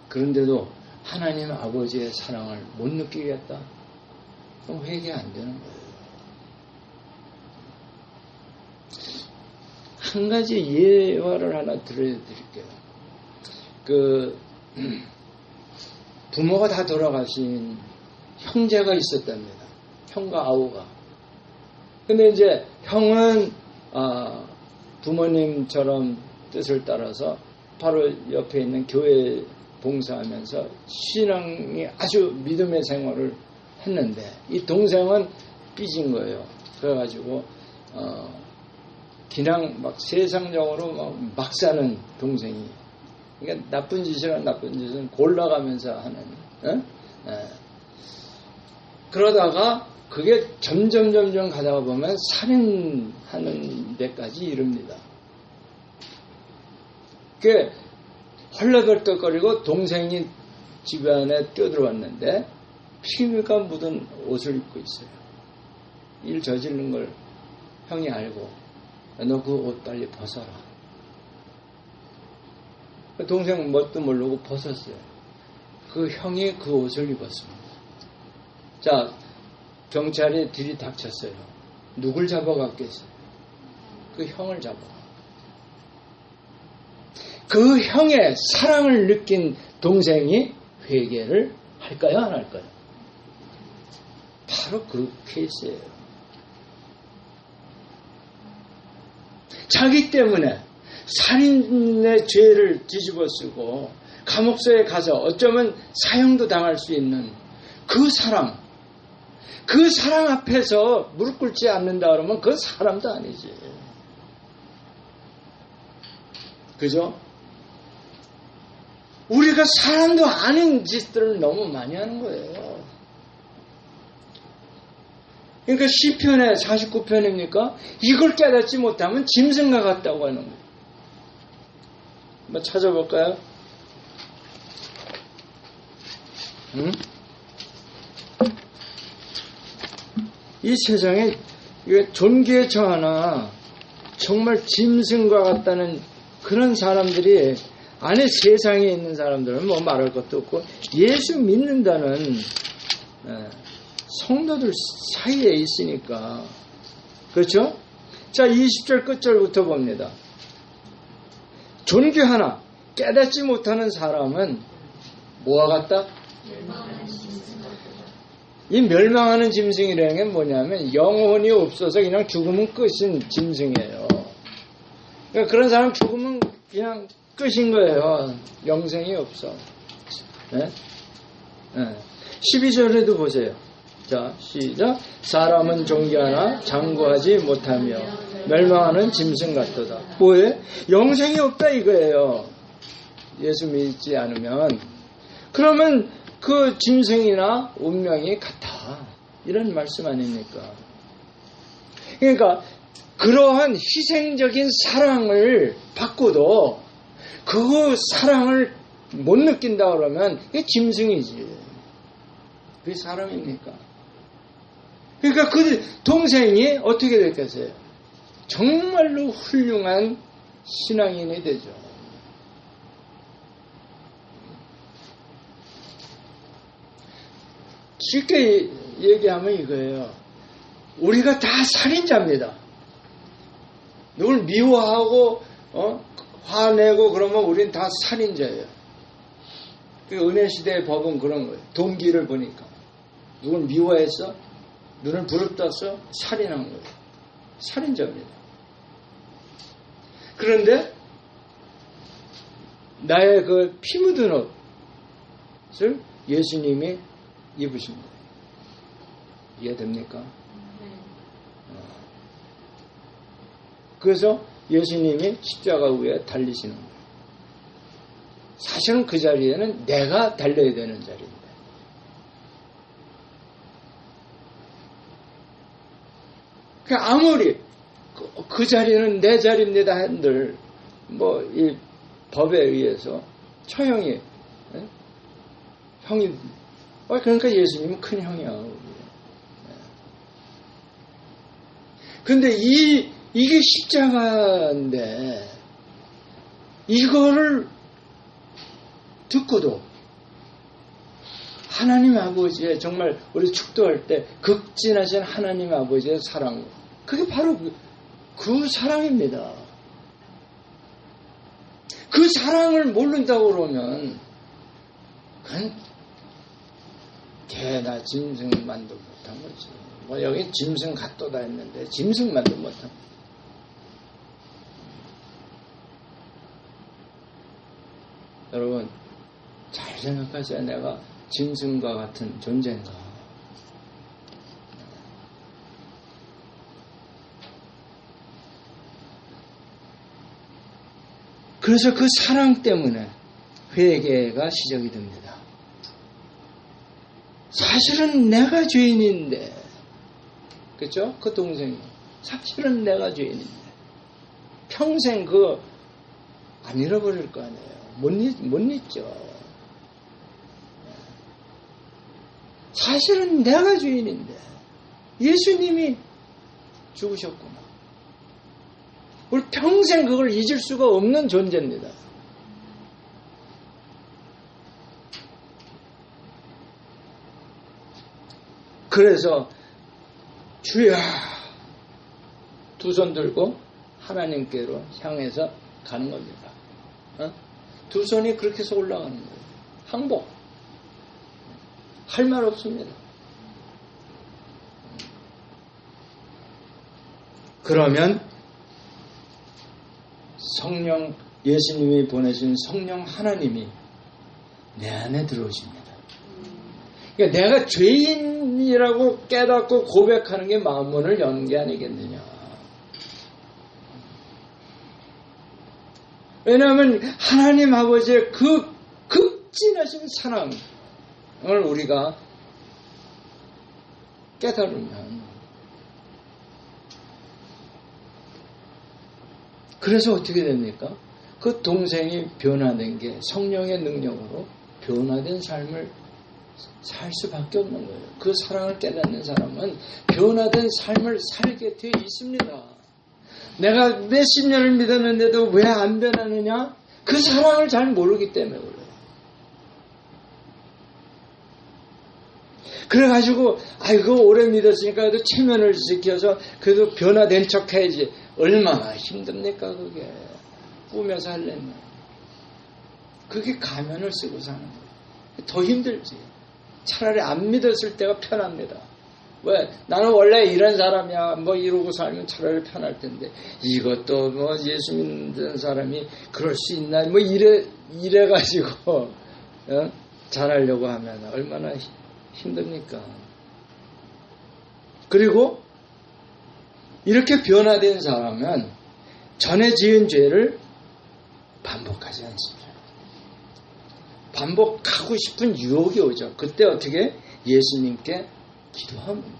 그런데도 하나님 아버지의 사랑을 못 느끼겠다? 그럼 회개 안 되는 거예요. 한 가지 예화를 하나 들려드릴게요. 부모가 다 돌아가신 형제가 있었답니다. 형과 아우가. 근데 이제 형은 부모님처럼 뜻을 따라서 바로 옆에 있는 교회에 봉사하면서 신앙이 아주 믿음의 생활을 했는데 이 동생은 삐진 거예요. 그래가지고 그냥 막 세상적으로 막 사는 동생이. 그러니까 나쁜 짓은 골라가면서 하는. 그러다가 그게 점점 가다가 보면 살인하는 데까지 이릅니다. 헐레벌떡거리고 동생이 집 안에 뛰어들어왔는데 피가 묻은 옷을 입고 있어요. 일 저지른 걸 형이 알고 너 그 옷 빨리 벗어라. 동생은 뭣도 모르고 벗었어요. 그 형이 그 옷을 입었습니다. 자, 경찰이 들이닥쳤어요. 누굴 잡아갔겠어요? 그 형을 잡아가. 그 형의 사랑을 느낀 동생이 회개를 할까요? 안 할까요? 바로 그 케이스예요. 자기 때문에 살인의 죄를 뒤집어 쓰고 감옥소에 가서 어쩌면 사형도 당할 수 있는 그 사랑 앞에서 무릎 꿇지 않는다 그러면 그건 사람도 아니지. 그죠? 우리가 사람도 아닌 짓들을 너무 많이 하는 거예요. 그러니까 시편의 49편입니까? 이걸 깨닫지 못하면 짐승과 같다고 하는 거예요. 한번 찾아볼까요? 응? 이 세상에 존귀에 처하나 정말 짐승과 같다는 그런 사람들이 안에 세상에 있는 사람들은 뭐 말할 것도 없고 예수 믿는다는 성도들 사이에 있으니까. 그렇죠? 자, 20절 끝절부터 봅니다. 존귀하나 깨닫지 못하는 사람은 뭐와 같다? 이 멸망하는 짐승이라는 게 뭐냐면 영혼이 없어서 그냥 죽으면 끝인 짐승이에요. 그러니까 그런 사람 죽으면 그냥 끝인 거예요. 영생이 없어. 네? 네. 12절에도 보세요. 자, 시작. 사람은 존귀하나 장구하지 못하며 멸망하는 짐승 같도다. 뭐예요? 영생이 없다 이거예요. 예수 믿지 않으면. 그러면 그 짐승이나 운명이 같아. 이런 말씀 아닙니까? 그러니까 그러한 희생적인 사랑을 받고도 그 사랑을 못 느낀다 그러면 이게 짐승이지. 그게 사람입니까? 그러니까 그 동생이 어떻게 됐겠어요? 정말로 훌륭한 신앙인이 되죠. 쉽게 얘기하면 이거예요. 우리가 다 살인자입니다. 누굴 미워하고 화내고 그러면 우린 다 살인자예요. 그 은혜시대의 법은 그런 거예요. 동기를 보니까 누굴 미워했어? 눈을 부릅떴어? 살인한 거예요. 살인자입니다. 그런데 나의 그 피 묻은 옷을 예수님이 입으신 거예요. 이해됩니까? 그래서 예수님이 십자가 위에 달리시는 거예요. 사실은 그 자리에는 내가 달려야 되는 자리인데. 아무리 그 자리는 내 자리입니다 한들 뭐 이 법에 의해서 처형이 형이 그러니까 예수님은 큰 형이야. 근데 이게 십자가인데 이거를 듣고도 하나님 아버지의 정말 우리 축도할 때 극진하신 하나님 아버지의 사랑, 그게 바로 그 사랑입니다. 그 사랑을 모른다고 그러면 그건 개나 짐승만도 못한 거지. 뭐 여기 짐승 갓도다 했는데 짐승만도 못한. 여러분 잘 생각하세요. 내가 짐승과 같은 존재인가? 그래서 그 사랑 때문에 회개가 시작이 됩니다. 사실은 내가 죄인인데, 그렇죠? 그 동생이 사실은 내가 죄인인데 평생 그거 안 잃어버릴 거 아니에요. 못 잊죠. 사실은 내가 주인인데 예수님이 죽으셨구나. 우리 평생 그걸 잊을 수가 없는 존재입니다. 그래서 주여 두 손 들고 하나님께로 향해서 가는 겁니다. 두 손이 그렇게 해서 올라가는 거예요. 항복. 할 말 없습니다. 그러면 성령, 예수님이 보내신 성령 하나님이 내 안에 들어오십니다. 그러니까 내가 죄인이라고 깨닫고 고백하는 게 마음문을 여는 게 아니겠느냐. 왜냐하면 하나님 아버지의 그 극진하신 사랑을 우리가 깨달으면, 그래서 어떻게 됩니까? 그 동생이 변화된 게 성령의 능력으로 변화된 삶을 살 수밖에 없는 거예요. 그 사랑을 깨닫는 사람은 변화된 삶을 살게 되어 있습니다. 내가 몇십 년을 믿었는데도 왜 안 변하느냐? 그 사랑을 잘 모르기 때문에 그래요. 그래가지고 아이고 오래 믿었으니까 그래도 체면을 지켜서 그래도 변화된 척 해야지. 얼마나 힘듭니까 그게. 꾸며서 하려면. 그게 가면을 쓰고 사는 거예요. 더 힘들지. 차라리 안 믿었을 때가 편합니다. 왜? 나는 원래 이런 사람이야. 뭐 이러고 살면 차라리 편할 텐데. 이것도 뭐 예수 믿는 사람이 그럴 수 있나. 뭐 이래가지고, 잘하려고 하면 얼마나 힘듭니까? 그리고 이렇게 변화된 사람은 전에 지은 죄를 반복하지 않습니다. 반복하고 싶은 유혹이 오죠. 그때 어떻게? 예수님께 기도하면 돼요.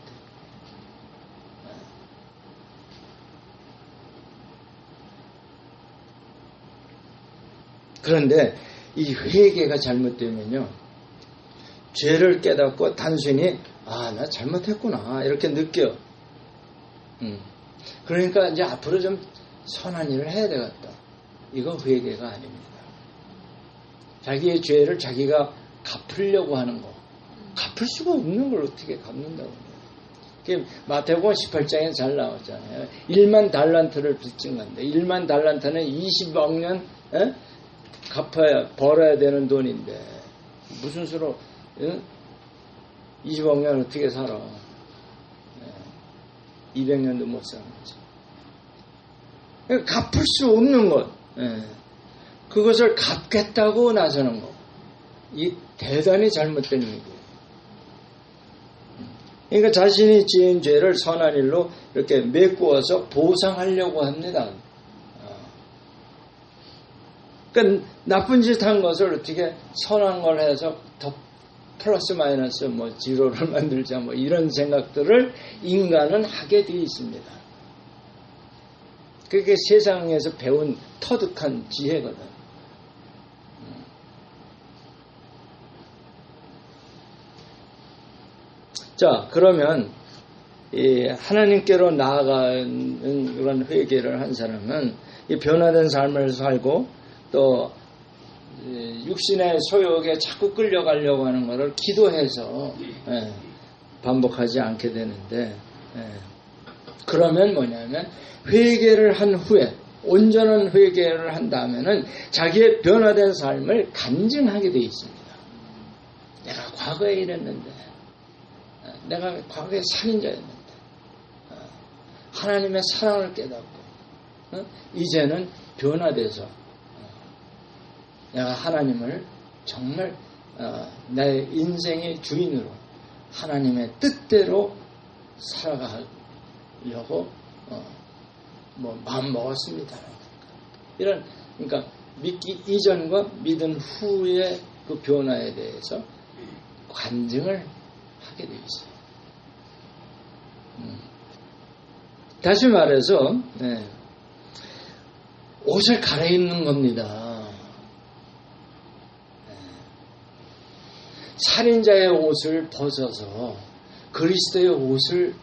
그런데 이 회개가 잘못되면요, 죄를 깨닫고 단순히 나 잘못했구나 이렇게 느껴. 그러니까 이제 앞으로 좀 선한 일을 해야 되겠다. 이거 회개가 아닙니다. 자기의 죄를 자기가 갚으려고 하는 거. 갚을 수가 없는 걸 어떻게 갚는다고 해요. 마태복음 18장에 잘 나오잖아요. 1만 달란트를 빚진 건데 1만 달란트는 20억 년 벌어야 되는 돈인데 무슨 수로 20억 년 어떻게 살아. 200년도 못 사는 거지. 갚을 수 없는 것. 그것을 갚겠다고 나서는 것. 이 대단히 잘못된 일이에요. 그러니까 자신이 지은 죄를 선한 일로 이렇게 메꾸어서 보상하려고 합니다. 그러니까 나쁜 짓 한 것을 어떻게 선한 걸 해서 더 플러스 마이너스 뭐 지로를 만들자 뭐 이런 생각들을 인간은 하게 되어 있습니다. 그게 세상에서 배운 터득한 지혜거든. 자, 그러면 이 하나님께로 나아가는 그런 회개를 한 사람은 이 변화된 삶을 살고 또 육신의 소욕에 자꾸 끌려가려고 하는 것을 기도해서 반복하지 않게 되는데, 그러면 뭐냐면 회개를 한 후에 온전한 회개를 한 다음에는 자기의 변화된 삶을 간증하게 되어 있습니다. 내가 과거에 이랬는데, 내가 과거에 살인자였는데, 하나님의 사랑을 깨닫고 이제는 변화돼서 내가 하나님을 정말 내 인생의 주인으로 하나님의 뜻대로 살아가려고 마음 먹었습니다. 이런, 그러니까 믿기 이전과 믿은 후의 그 변화에 대해서 간증을 하게 되어 있어요. 다시 말해서 옷을 갈아입는 겁니다. 살인자의 옷을 벗어서 그리스도의 옷을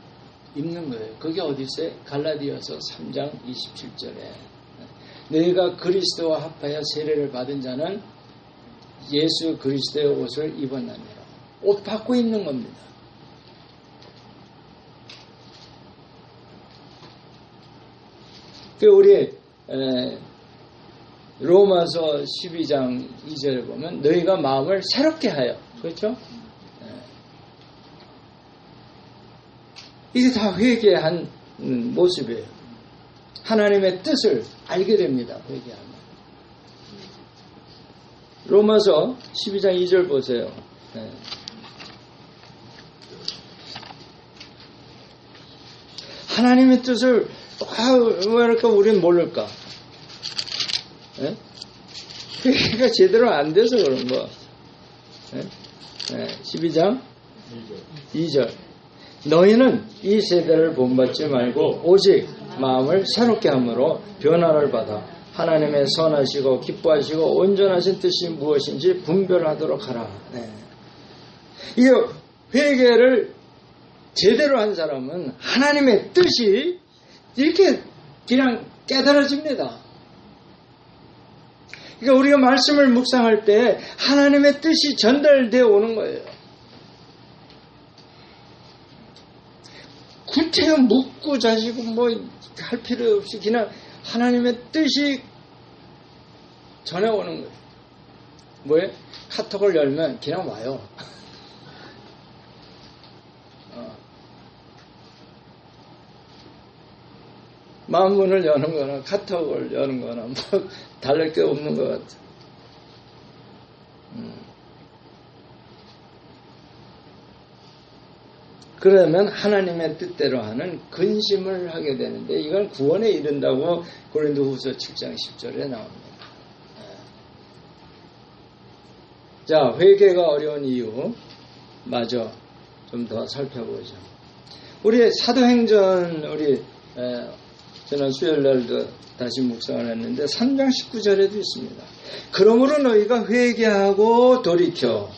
입는 거예요. 그게 어디 있어요? 갈라디아서 3장 27절에 너희가 그리스도와 합하여 세례를 받은 자는 예수 그리스도의 옷을 입었나니라. 옷 받고 입는 겁니다. 우리 로마서 12장 2절에 보면 너희가 마음을 새롭게 하여, 그렇죠? 이게 다 회개한 모습이에요. 하나님의 뜻을 알게 됩니다. 회개하면. 로마서 12장 2절 보세요. 하나님의 뜻을 왜 이럴까 우리는 모를까? 회개가 제대로 안 돼서 그런 거. 12장 2절. 너희는 이 세대를 본받지 말고 오직 마음을 새롭게 함으로 변화를 받아 하나님의 선하시고 기뻐하시고 온전하신 뜻이 무엇인지 분별하도록 하라. 이 회개를 제대로 한 사람은 하나님의 뜻이 이렇게 그냥 깨달아집니다. 그러니까 우리가 말씀을 묵상할 때 하나님의 뜻이 전달되어 오는 거예요. 구태여 묻고 자시고 뭐 할 필요 없이 그냥 하나님의 뜻이 전해오는 거예요. 뭐예요? 카톡을 열면 그냥 와요. 마음문을 여는 거나 카톡을 여는 거나 뭐 다를 게 없는 것 같아요. 그러면 하나님의 뜻대로 하는 근심을 하게 되는데 이건 구원에 이른다고 고린도후서 7장 10절에 나옵니다. 자, 회개가 어려운 이유 마저 좀 더 살펴보죠. 우리 사도행전 우리 지난 수요일날도 다시 묵상을 했는데 3장 19절에도 있습니다. 그러므로 너희가 회개하고 돌이켜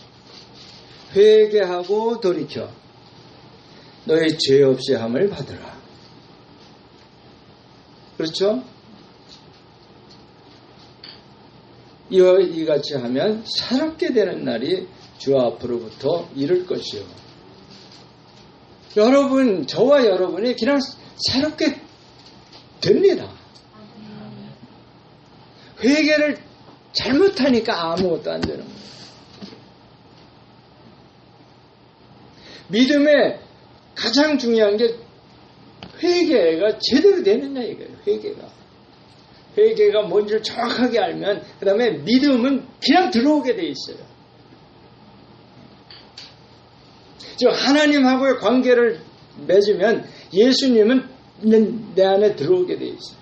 너희 죄 없이 함을 받으라. 그렇죠? 이같이 하면 새롭게 되는 날이 주 앞으로부터 이를 것이요. 여러분, 저와 여러분이 그냥 새롭게 됩니다. 회개를 잘못하니까 아무것도 안 되는 거예요. 믿음의 가장 중요한 게 회개가 제대로 되느냐 이거예요. 회개가 뭔지를 정확하게 알면 그 다음에 믿음은 그냥 들어오게 돼 있어요. 즉 하나님하고의 관계를 맺으면 예수님은 내 안에 들어오게 돼 있어요.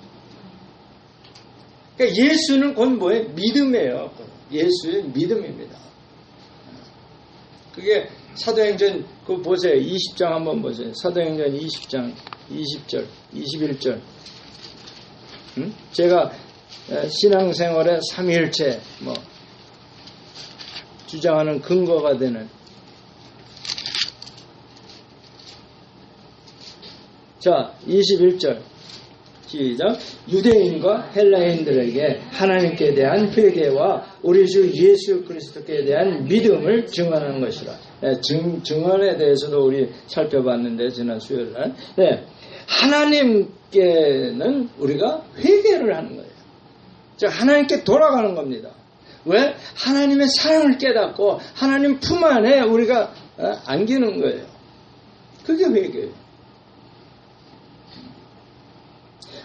그러니까 예수는 곧 뭐예요? 믿음이에요. 예수의 믿음입니다. 그게 사도행전 그거 보세요. 20장 한번 보세요. 사도행전 20장 20절 21절 제가 신앙생활의 삼위일체 주장하는 근거가 되는 자 21절 시작. 유대인과 헬라인들에게 하나님께 대한 회개와 우리 주 예수 그리스도께 대한 믿음을 증언하는 것이라. 증언에 대해서도 우리 살펴봤는데 지난 수요일날 하나님께는 우리가 회개를 하는 거예요. 즉 하나님께 돌아가는 겁니다. 왜? 하나님의 사랑을 깨닫고 하나님 품 안에 우리가 안기는 거예요. 그게 회개예요.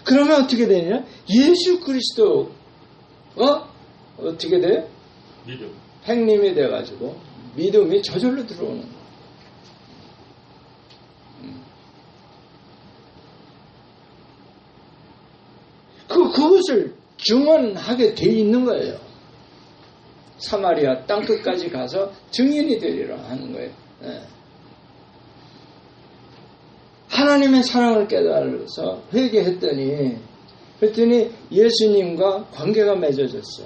그러면 어떻게 되냐? 예수 그리스도가 어떻게 돼요? 믿음. 행님이 돼가지고 믿음이 저절로 들어오는 거예요. 그것을 증언하게 돼 있는 거예요. 사마리아 땅끝까지 가서 증인이 되리라 하는 거예요. 하나님의 사랑을 깨달아서 회개했더니 그랬더니 예수님과 관계가 맺어졌어.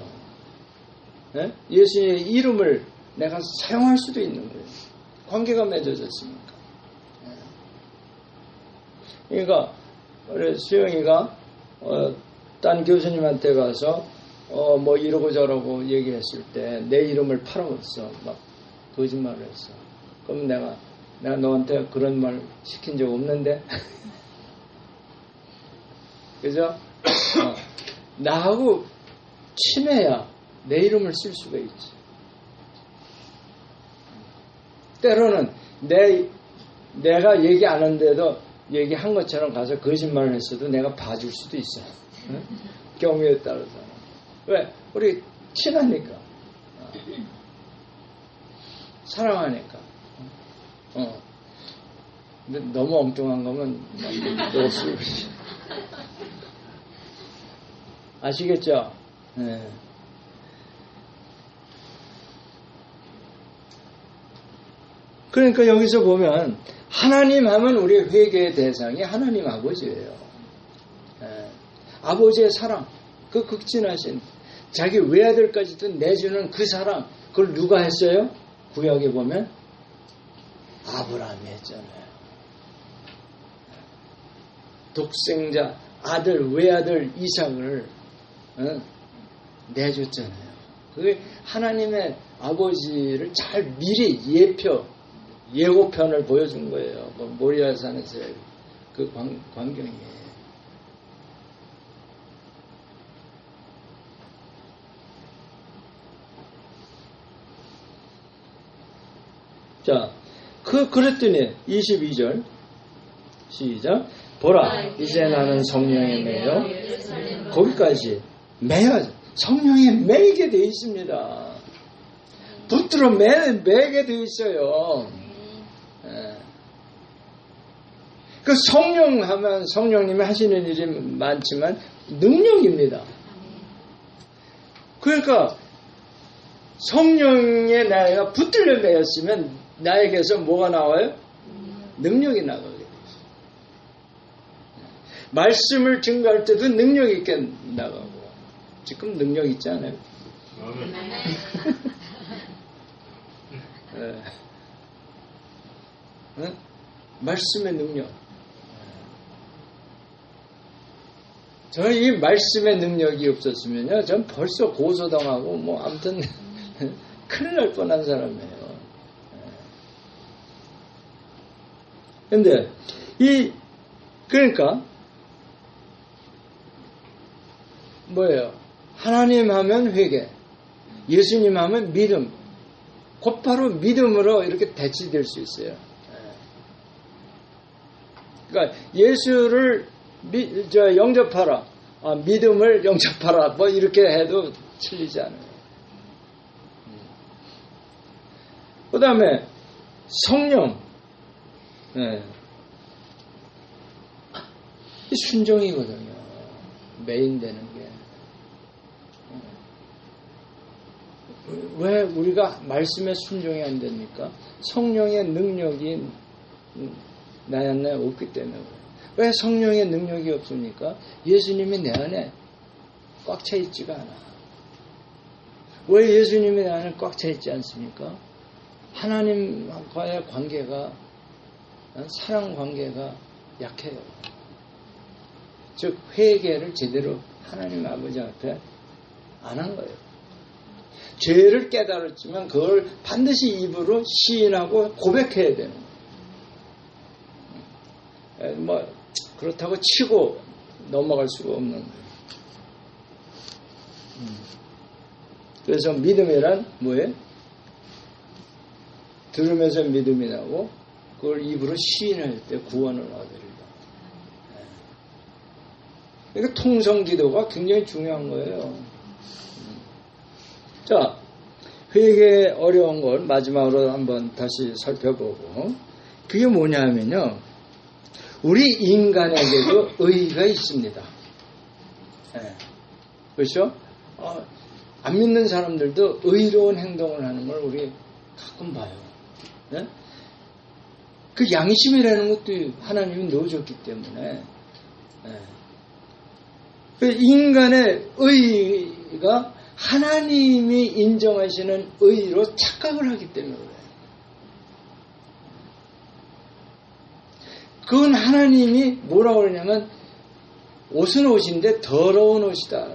예수님의 이름을 내가 사용할 수도 있는 거예요. 관계가 맺어졌으니까. 그러니까 수영이가 딴 교수님한테 가서 뭐 이러고 저러고 얘기했을 때 내 이름을 팔아먹었어. 막 거짓말을 했어. 그럼 내가 너한테 그런 말 시킨 적 없는데? 그죠? 나하고 친해야 내 이름을 쓸 수가 있지. 때로는 내가 얘기 안 한데도 얘기한 것처럼 가서 거짓말을 했어도 내가 봐줄 수도 있어. 응? 경우에 따라서. 왜? 우리 친하니까. 사랑하니까. 근데 너무 엉뚱한 거면 너 술. 아시겠죠? 네. 그러니까 여기서 보면 하나님 하면 우리 회개의 대상이 하나님 아버지예요. 네. 아버지의 사랑, 그 극진하신 자기 외아들까지도 내주는 그 사랑, 그걸 누가 했어요? 구약에 보면 아브라함이 했잖아요. 독생자 아들 외아들 이삭을 내줬잖아요. 그게 하나님의 아버지를 잘 미리 예고편을 보여준 거예요. 모리아산에서의 그 광경이에요. 자, 그랬더니 22절 시작. 보라, 이제 나는 성령에 매여 거기까지 성령에 매이게 되어 있습니다. 붙들어 매게 되어 있어요. 그 성령 하면 성령님이 하시는 일이 많지만 능력입니다. 그러니까 성령에 내가 붙들려 매였으면 나에게서 뭐가 나와요? 능력이 나가게 돼요. 말씀을 증거할 때도 능력 있게 나가고. 지금 능력 있지 않아요? 네. 말씀의 능력. 저는 이 말씀의 능력이 없었으면요, 전 벌써 고소당하고 뭐 아무튼 큰일 날 뻔한 사람이에요. 근데 그러니까 뭐예요? 하나님 하면 회개, 예수님 하면 믿음. 곧바로 믿음으로 이렇게 대치될 수 있어요. 그러니까 예수를 영접하라, 믿음을 영접하라, 뭐 이렇게 해도 틀리지 않아요. 그 다음에 성령, 순종이거든요. 메인 되는 게. 왜 우리가 말씀에 순종이 안 됩니까? 성령의 능력이 나 안에 없기 때문에. 왜 성령의 능력이 없습니까? 예수님이 내 안에 꽉 차 있지가 않아. 왜 예수님이 내 안에 꽉 차 있지 않습니까? 하나님과의 관계가, 사랑 관계가 약해요. 즉 회개를 제대로 하나님 아버지 앞에 안 한 거예요. 죄를 깨달았지만 그걸 반드시 입으로 시인하고 고백해야 되는 거예요. 뭐 그렇다고 치고 넘어갈 수가 없는 거예요. 그래서 믿음이란 뭐예요? 들으면서 믿음이 나고 그걸 입으로 시인할 때 구원을 얻으리라. 그러니까 통성기도가 굉장히 중요한 거예요. 자, 회개의 어려운 걸 마지막으로 한번 다시 살펴보고, 그게 뭐냐 하면요, 우리 인간에게도 의의가 있습니다. 그렇죠? 안 믿는 사람들도 의로운 행동을 하는 걸 우리 가끔 봐요. 네? 그 양심이라는 것도 하나님이 넣어줬기 때문에, 그 인간의 의의가 하나님이 인정하시는 의로 착각을 하기 때문에 그래요. 그건 하나님이 뭐라고 그러냐면 옷은 옷인데 더러운 옷이다.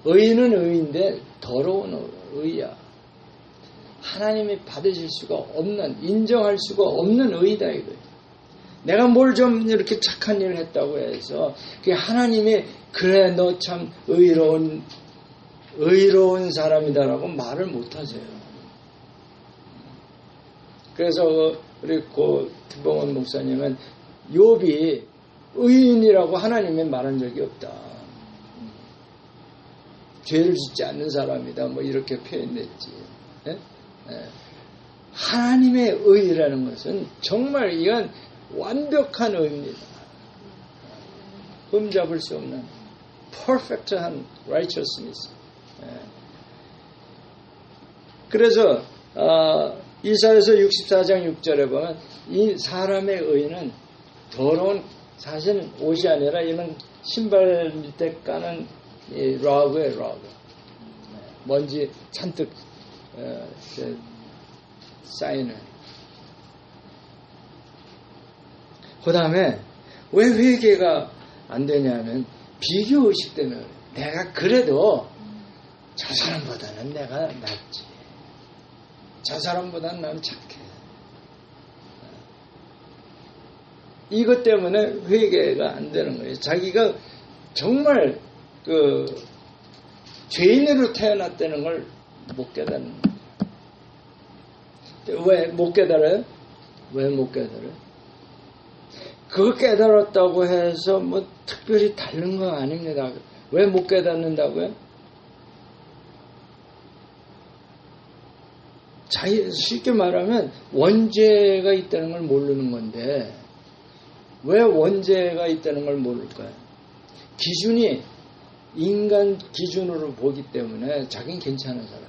의는 의인데 더러운 의야. 하나님이 받으실 수가 없는, 인정할 수가 없는 의다 이거예요. 내가 뭘 좀 이렇게 착한 일을 했다고 해서 그게 하나님이 그래 너 참 의로운 사람이다라고 말을 못하세요. 그래서 우리 고 김봉원 목사님은 욥이 의인이라고 하나님이 말한 적이 없다. 죄를 짓지 않는 사람이다. 뭐 이렇게 표현됐지. 예? 예. 하나님의 의라는 것은 정말 이건 완벽한 의입니다. 흠잡을 수 없는 perfect한 righteousness. 예. 그래서 이사야서 64장 6절에 보면 이 사람의 의는 더러운 사실은 옷이 아니라 이런 신발 밑에 까는 이 라그예요, 라그. 먼지 잔뜩 쌓이는. 그 다음에 왜 회개가 안 되냐면 비교의식 때문에 내가 그래도 저 사람보다는 내가 낫지. 저 사람보다는 난 착해. 이것 때문에 회개가 안 되는 거예요. 자기가 정말 그 죄인으로 태어났다는 걸 못 깨닫는 거예요. 왜 못 깨달아요? 왜 못 깨달아요? 그거 깨달았다고 해서 뭐 특별히 다른 건 아닙니다. 왜 못 깨닫는다고요? 쉽게 말하면 원죄가 있다는 걸 모르는 건데 왜 원죄가 있다는 걸 모를까요? 기준이 인간 기준으로 보기 때문에 자기는 괜찮은 사람.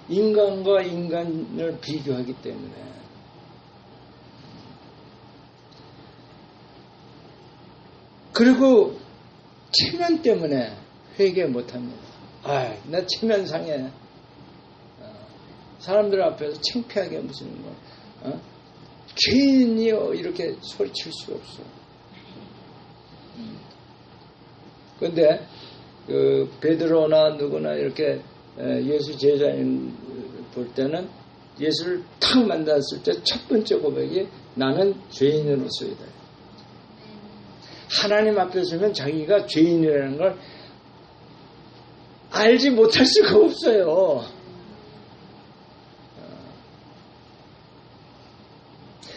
인간과 인간을 비교하기 때문에. 그리고 체면 때문에 회개 못합니다. 나 체면 상해. 사람들 앞에서 창피하게 무슨 죄인이요 이렇게 소리칠 수 없어. 그런데 그 베드로나 누구나 이렇게 예수 제자인 볼 때는 예수를 탁 만났을 때 첫 번째 고백이 나는 죄인으로서이다. 하나님 앞에 서면 자기가 죄인이라는 걸 알지 못할 수가 없어요.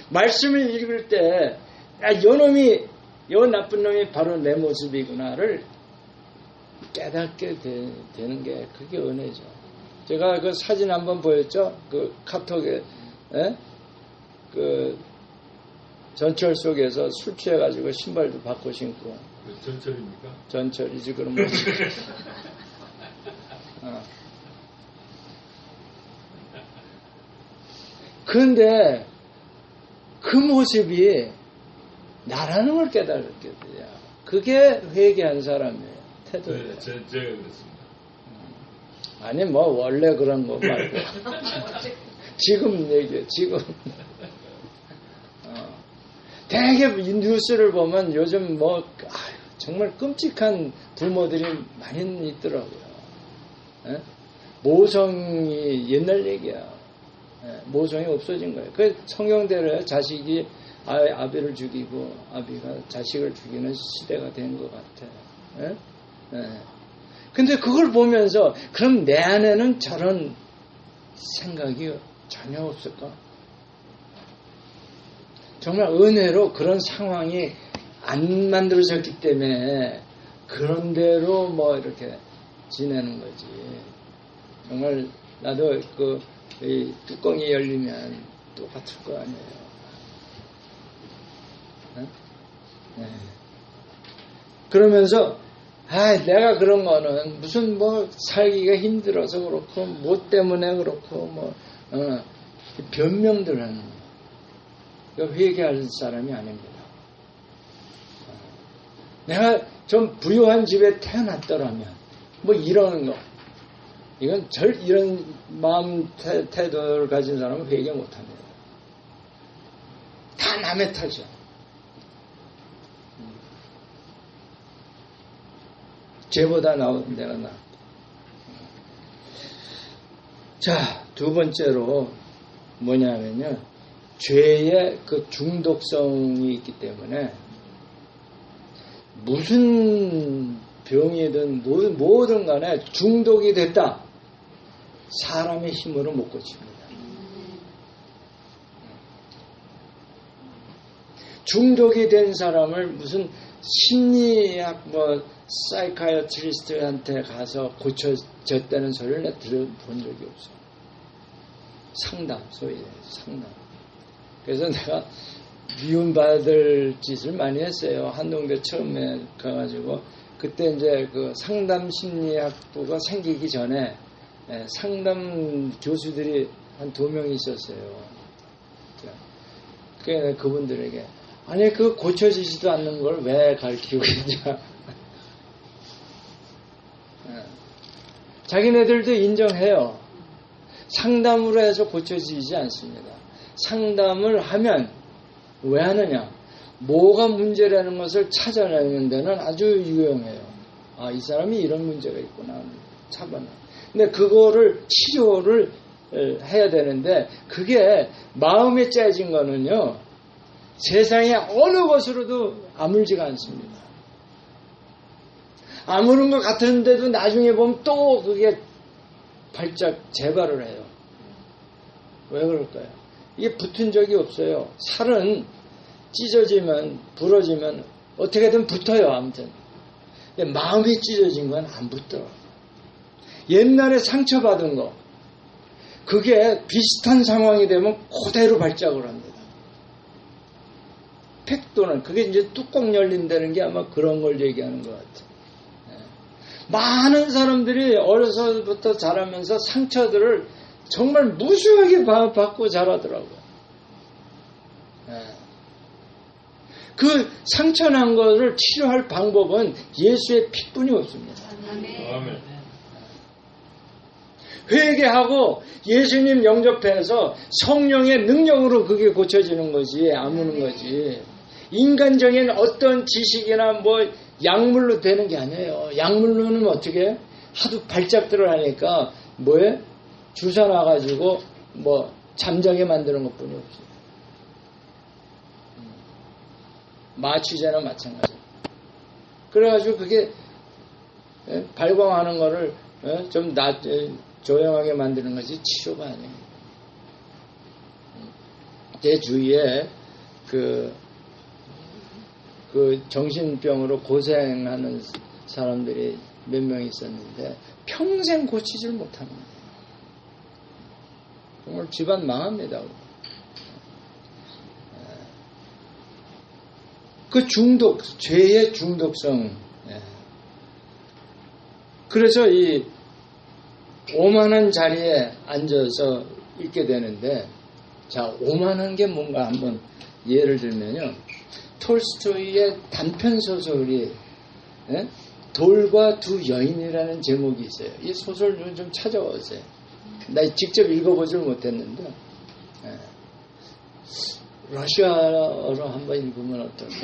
말씀을 읽을 때 요 나쁜 놈이 바로 내 모습이구나를 깨닫게 되는 게 그게 은혜죠. 제가 그 사진 한번 보였죠? 그 카톡에 그 전철 속에서 술 취해가지고 신발도 바꿔 신고. 전철입니까? 전철이지 그럼 뭐지? 그런데 그 모습이 나라는 걸 깨달게 돼요. 그게 회개한 사람이에요. 태도예요. 네, 제가 그랬습니다. 아니 뭐 원래 그런 거 말고 지금 얘기해. 지금 되게 뉴스를 보면 요즘 뭐 정말 끔찍한 부모들이 많이 있더라고요. 모성이 옛날 얘기야. 모성이 없어진 거예요. 그 성경대로 자식이 아비를 죽이고 아비가 자식을 죽이는 시대가 된 것 같아요. 근데 그걸 보면서 그럼 내 안에는 저런 생각이 전혀 없을까? 정말 은혜로 그런 상황이 안 만들어졌기 때문에 그런 대로 뭐 이렇게 지내는 거지. 정말 나도 이 뚜껑이 열리면 똑같을 거 아니에요. 네. 그러면서 내가 그런 거는 무슨 뭐 살기가 힘들어서 그렇고 뭐 때문에 그렇고 뭐 변명들 하는 거. 회개할 사람이 아닙니다. 내가 좀 부유한 집에 태어났더라면 뭐 이러는 거. 이건 이런 마음 태도를 가진 사람은 회개 못합니다. 다 남의 탓이야. 죄보다 내가 나. 자, 두 번째로 뭐냐면요. 죄의 그 중독성이 있기 때문에 무슨 병이든 뭐든 간에 중독이 됐다. 사람의 힘으로 못 고칩니다. 중독이 된 사람을 무슨 심리학 사이카이어트리스트한테 가서 고쳐졌다는 소리를 내가 들어본 적이 없어요. 상담, 소위 상담. 그래서 내가 미움받을 짓을 많이 했어요. 한동대 처음에 가가지고 그때 이제 그 상담 심리학부가 생기기 전에 상담 교수들이 한 2명 있었어요. 그래 그분들에게 아니 그 고쳐지지도 않는 걸 왜 가르치고 있냐. 자기네들도 인정해요. 상담으로 해서 고쳐지지 않습니다. 상담을 하면 왜 하느냐? 뭐가 문제라는 것을 찾아내는 데는 아주 유용해요. 아, 이 사람이 이런 문제가 있구나. 차번에. 근데 그거를 치료를 해야 되는데 그게 마음에 짜진 거는요. 세상에 어느 것으로도 아물지가 않습니다. 아무런 것 같은데도 나중에 보면 또 그게 발작 재발을 해요. 왜 그럴까요? 이게 붙은 적이 없어요. 살은 찢어지면 부러지면 어떻게든 붙어요. 아무튼. 근데 마음이 찢어진 건 안 붙더라. 옛날에 상처받은 거 그게 비슷한 상황이 되면 그대로 발작을 합니다. 팩도는 그게 이제 뚜껑 열린다는 게 아마 그런 걸 얘기하는 것 같아요. 많은 사람들이 어려서부터 자라면서 상처들을 정말 무수하게 받고 자라더라고요. 그 상처난 것을 치료할 방법은 예수의 피뿐이 없습니다. 아멘. 회개하고 예수님 영접해서 성령의 능력으로 그게 고쳐지는 거지, 아무는 거지. 인간적인 어떤 지식이나 약물로 되는 게 아니에요. 약물로는 어떻게 하도 발작들을 하니까 뭐에 주사 놔가지고 잠자게 만드는 것뿐이 없어요. 마취제나 마찬가지. 그래가지고 그게 발광하는 거를 좀 조용하게 만드는 것이 치료가 아니에요. 제 주위에 그 정신병으로 고생하는 사람들이 몇 명 있었는데 평생 고치질 못합니다. 정말 집안 망합니다. 그 죄의 중독성. 그래서 이 오만한 자리에 앉아서 읽게 되는데, 자, 오만한 게 뭔가 한번 예를 들면요. 톨스토이의 단편소설이 돌과 두 여인이라는 제목이 있어요. 이 소설 좀 찾아오세요. 나 직접 읽어보질 못했는데 러시아어로 한번 읽으면 어떨까?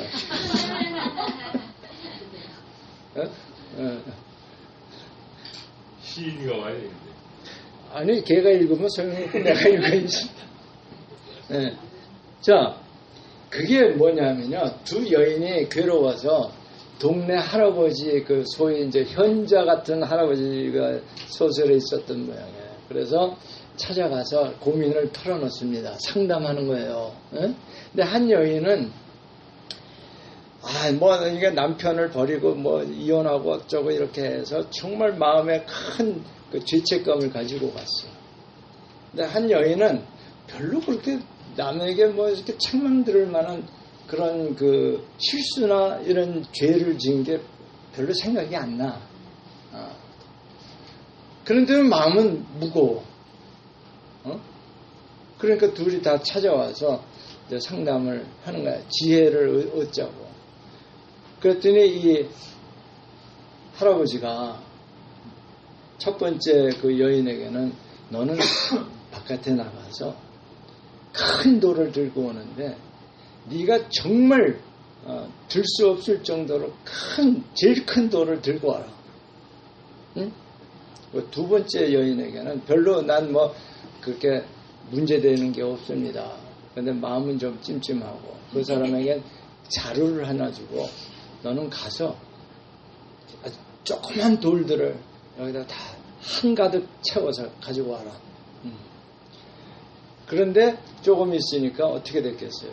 시인이가 와야 되는데. 아니, 걔가 읽으면 소용없고 내가 읽어야지. 자, 그게 뭐냐면요. 두 여인이 괴로워서 동네 할아버지, 그 소위 이제 현자 같은 할아버지가 소설에 있었던 모양이에요. 그래서 찾아가서 고민을 털어놓습니다. 상담하는 거예요. 근데 한 여인은 이게 남편을 버리고 이혼하고 어쩌고 이렇게 해서 정말 마음에 큰 그 죄책감을 가지고 갔어요. 근데 한 여인은 별로 그렇게 남에게 이렇게 책망 들을 만한 그런 그 실수나 이런 죄를 지은 게 별로 생각이 안 나. 그런데 마음은 무거워. 그러니까 둘이 다 찾아와서 이제 상담을 하는 거야. 지혜를 얻자고. 그랬더니 이 할아버지가 첫 번째 그 여인에게는 너는 바깥에 나가서 큰 돌을 들고 오는데 네가 정말 들 수 없을 정도로 제일 큰 돌을 들고 와라. 응? 두 번째 여인에게는 별로 난 뭐 그렇게 문제되는 게 없습니다. 근데 마음은 좀 찜찜하고 그 사람에겐 자루를 하나 주고 너는 가서 조그만 돌들을 여기다 다 한가득 채워서 가지고 와라. 그런데 조금 있으니까 어떻게 됐겠어요?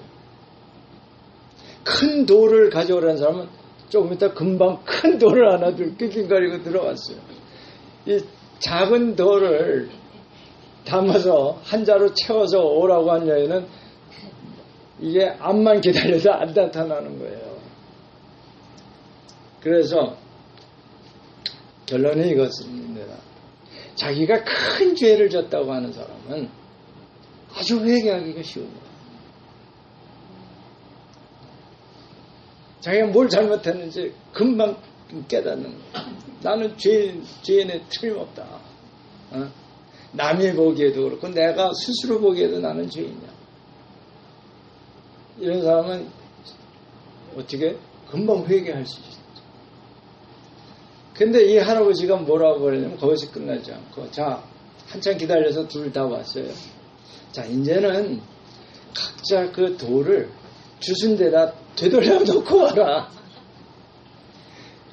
큰 돌을 가져오라는 사람은 조금 있다 금방 큰 돌을 하나 낑낑거리고 들어왔어요. 이 작은 돌을 담아서 한 자루 채워서 오라고 한 여인은 이게 암만 기다려도 안 나타나는 거예요. 그래서 결론은 이것입니다. 자기가 큰 죄를 졌다고 하는 사람은 아주 회개하기가 쉬운 거예요. 자기가 뭘 잘못했는지 금방 깨닫는 거예요. 나는 죄인에 틀림없다. 남이 보기에도 그렇고 내가 스스로 보기에도 나는 죄인이야. 이런 사람은 어떻게 금방 회개할 수 있죠. 근데 이 할아버지가 뭐라고 그러냐면 거기서 끝나지 않고 자 한참 기다려서 둘 다 왔어요. 자 이제는 각자 그 돌을 주순 데다 되돌려 놓고 와라.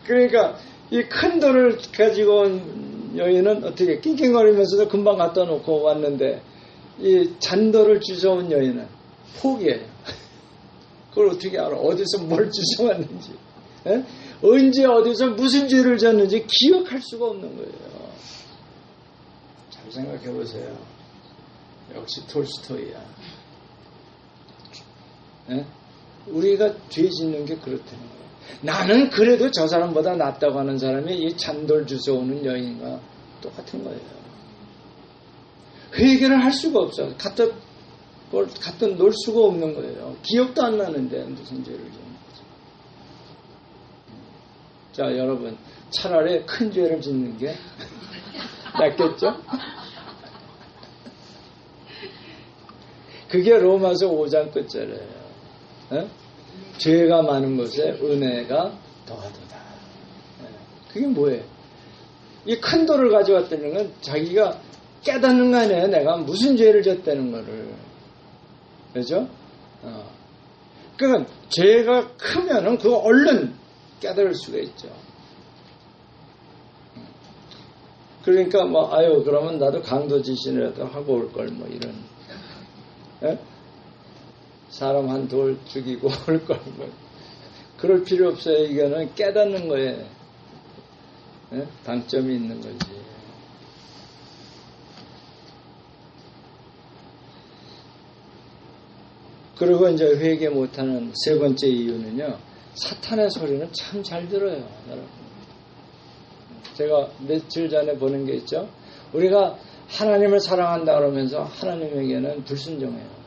그러니까 이 큰 돌을 가지고 온 여인은 어떻게 낑낑거리면서도 금방 갖다 놓고 왔는데 이 잔돌을 주워온 여인은 포기해요. 그걸 어떻게 알아? 어디서 뭘 주워왔는지, 에? 언제 어디서 무슨 죄를 졌는지 기억할 수가 없는 거예요. 잘 생각해 보세요. 역시 톨스토이야. 에? 우리가 죄 짓는 게 그렇다는 거예요. 나는 그래도 저 사람보다 낫다고 하는 사람이 이 잔돌 주워오는 여인과 똑같은 거예요. 회개를 할 수가 없어. 갖다 놀 수가 없는 거예요. 기억도 안 나는데 무슨 죄를 짓는 거죠. 자, 여러분 차라리 큰 죄를 짓는 게 낫겠죠? 그게 로마서 5장 끝절이에요. 죄가 많은 곳에 은혜가 더하도다. 그게 뭐예요? 이 큰 돌을 가져왔다는 건 자기가 깨닫는 거 아니에요. 내가 무슨 죄를 졌다는 거를. 그죠? 그러니까 죄가 크면은 그거 얼른 깨달을 수가 있죠. 그러니까 그러면 나도 강도지신이라도 하고 올 걸 이런. 에? 사람 한 돌 죽이고 올 걸 그럴 필요 없어요. 이거는 깨닫는 거에 방점이 있는 거지. 그리고 이제 회개 못하는 세 번째 이유는요. 사탄의 소리는 참 잘 들어요. 여러분. 제가 며칠 전에 보는 게 있죠. 우리가 하나님을 사랑한다 그러면서 하나님에게는 불순종해요.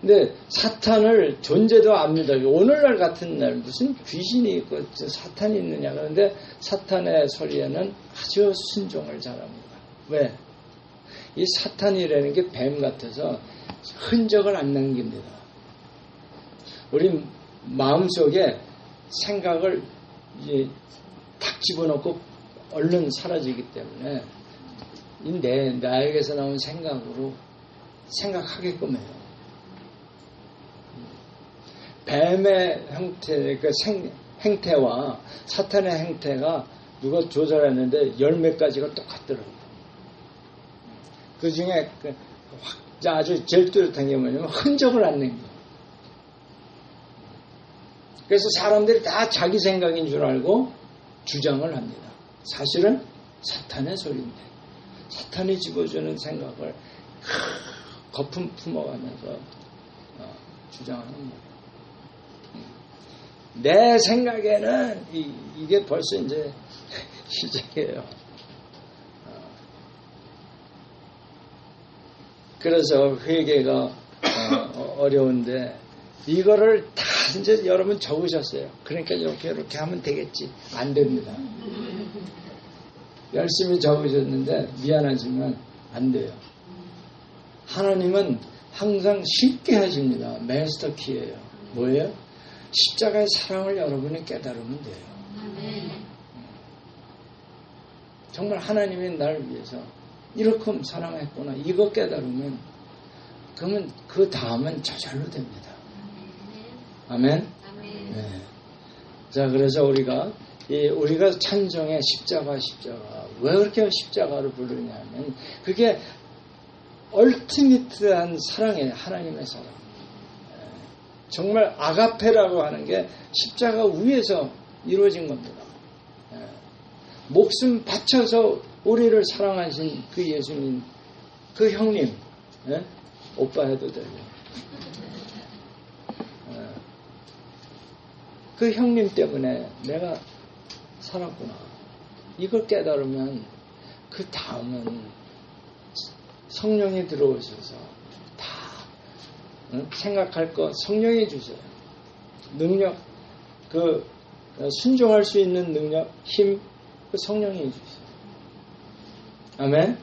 근데 사탄을 존재도 안 믿어요. 오늘날 같은 날 무슨 귀신이 있고 사탄이 있느냐. 그런데 사탄의 소리에는 아주 순종을 잘합니다. 왜? 이 사탄이라는 게 뱀 같아서 흔적을 안 남깁니다. 우리 마음속에 생각을 이제 탁 집어넣고 얼른 사라지기 때문에 나에게서 나온 생각으로 생각하게끔 해요. 뱀의 형태, 그 행태와 사탄의 행태가 누가 조사했는데 10몇 가지가 똑같더라고요. 그 중에 아주 제일 뚜렷한 게 뭐냐면 흔적을 안 남겨. 그래서 사람들이 다 자기 생각인 줄 알고 주장을 합니다. 사실은 사탄의 소리인데 사탄이 집어주는 생각을 거품 품어가면서 주장하는 거예요. 내 생각에는 이게 벌써 이제 시작이에요. 그래서 회개가 어려운데 이거를 다 이제 여러분 적으셨어요. 그러니까 이렇게 하면 되겠지. 안 됩니다. 열심히 적으셨는데 미안하지만 안 돼요. 하나님은 항상 쉽게 하십니다. 마스터 키예요. 뭐예요? 십자가의 사랑을 여러분이 깨달으면 돼요. 정말 하나님이 나를 위해서 이렇게 사랑했구나. 이거 깨달으면 그러면 그 다음은 저절로 됩니다. 아멘? 네. 자, 그래서 우리가 찬정의 십자가 왜 그렇게 십자가를 부르냐면 그게 얼티미트한 사랑이에요. 하나님의 사랑. 정말 아가페라고 하는 게 십자가 위에서 이루어진 겁니다. 목숨 바쳐서 우리를 사랑하신 그 예수님, 그 형님, 오빠 해도 되고, 그 형님 때문에 내가 살았구나. 이걸 깨달으면 그 다음은 성령이 들어오셔서 다 생각할 거 성령이 주세요. 능력, 그 순종할 수 있는 능력, 힘, 그 성령이 주세요. 아멘.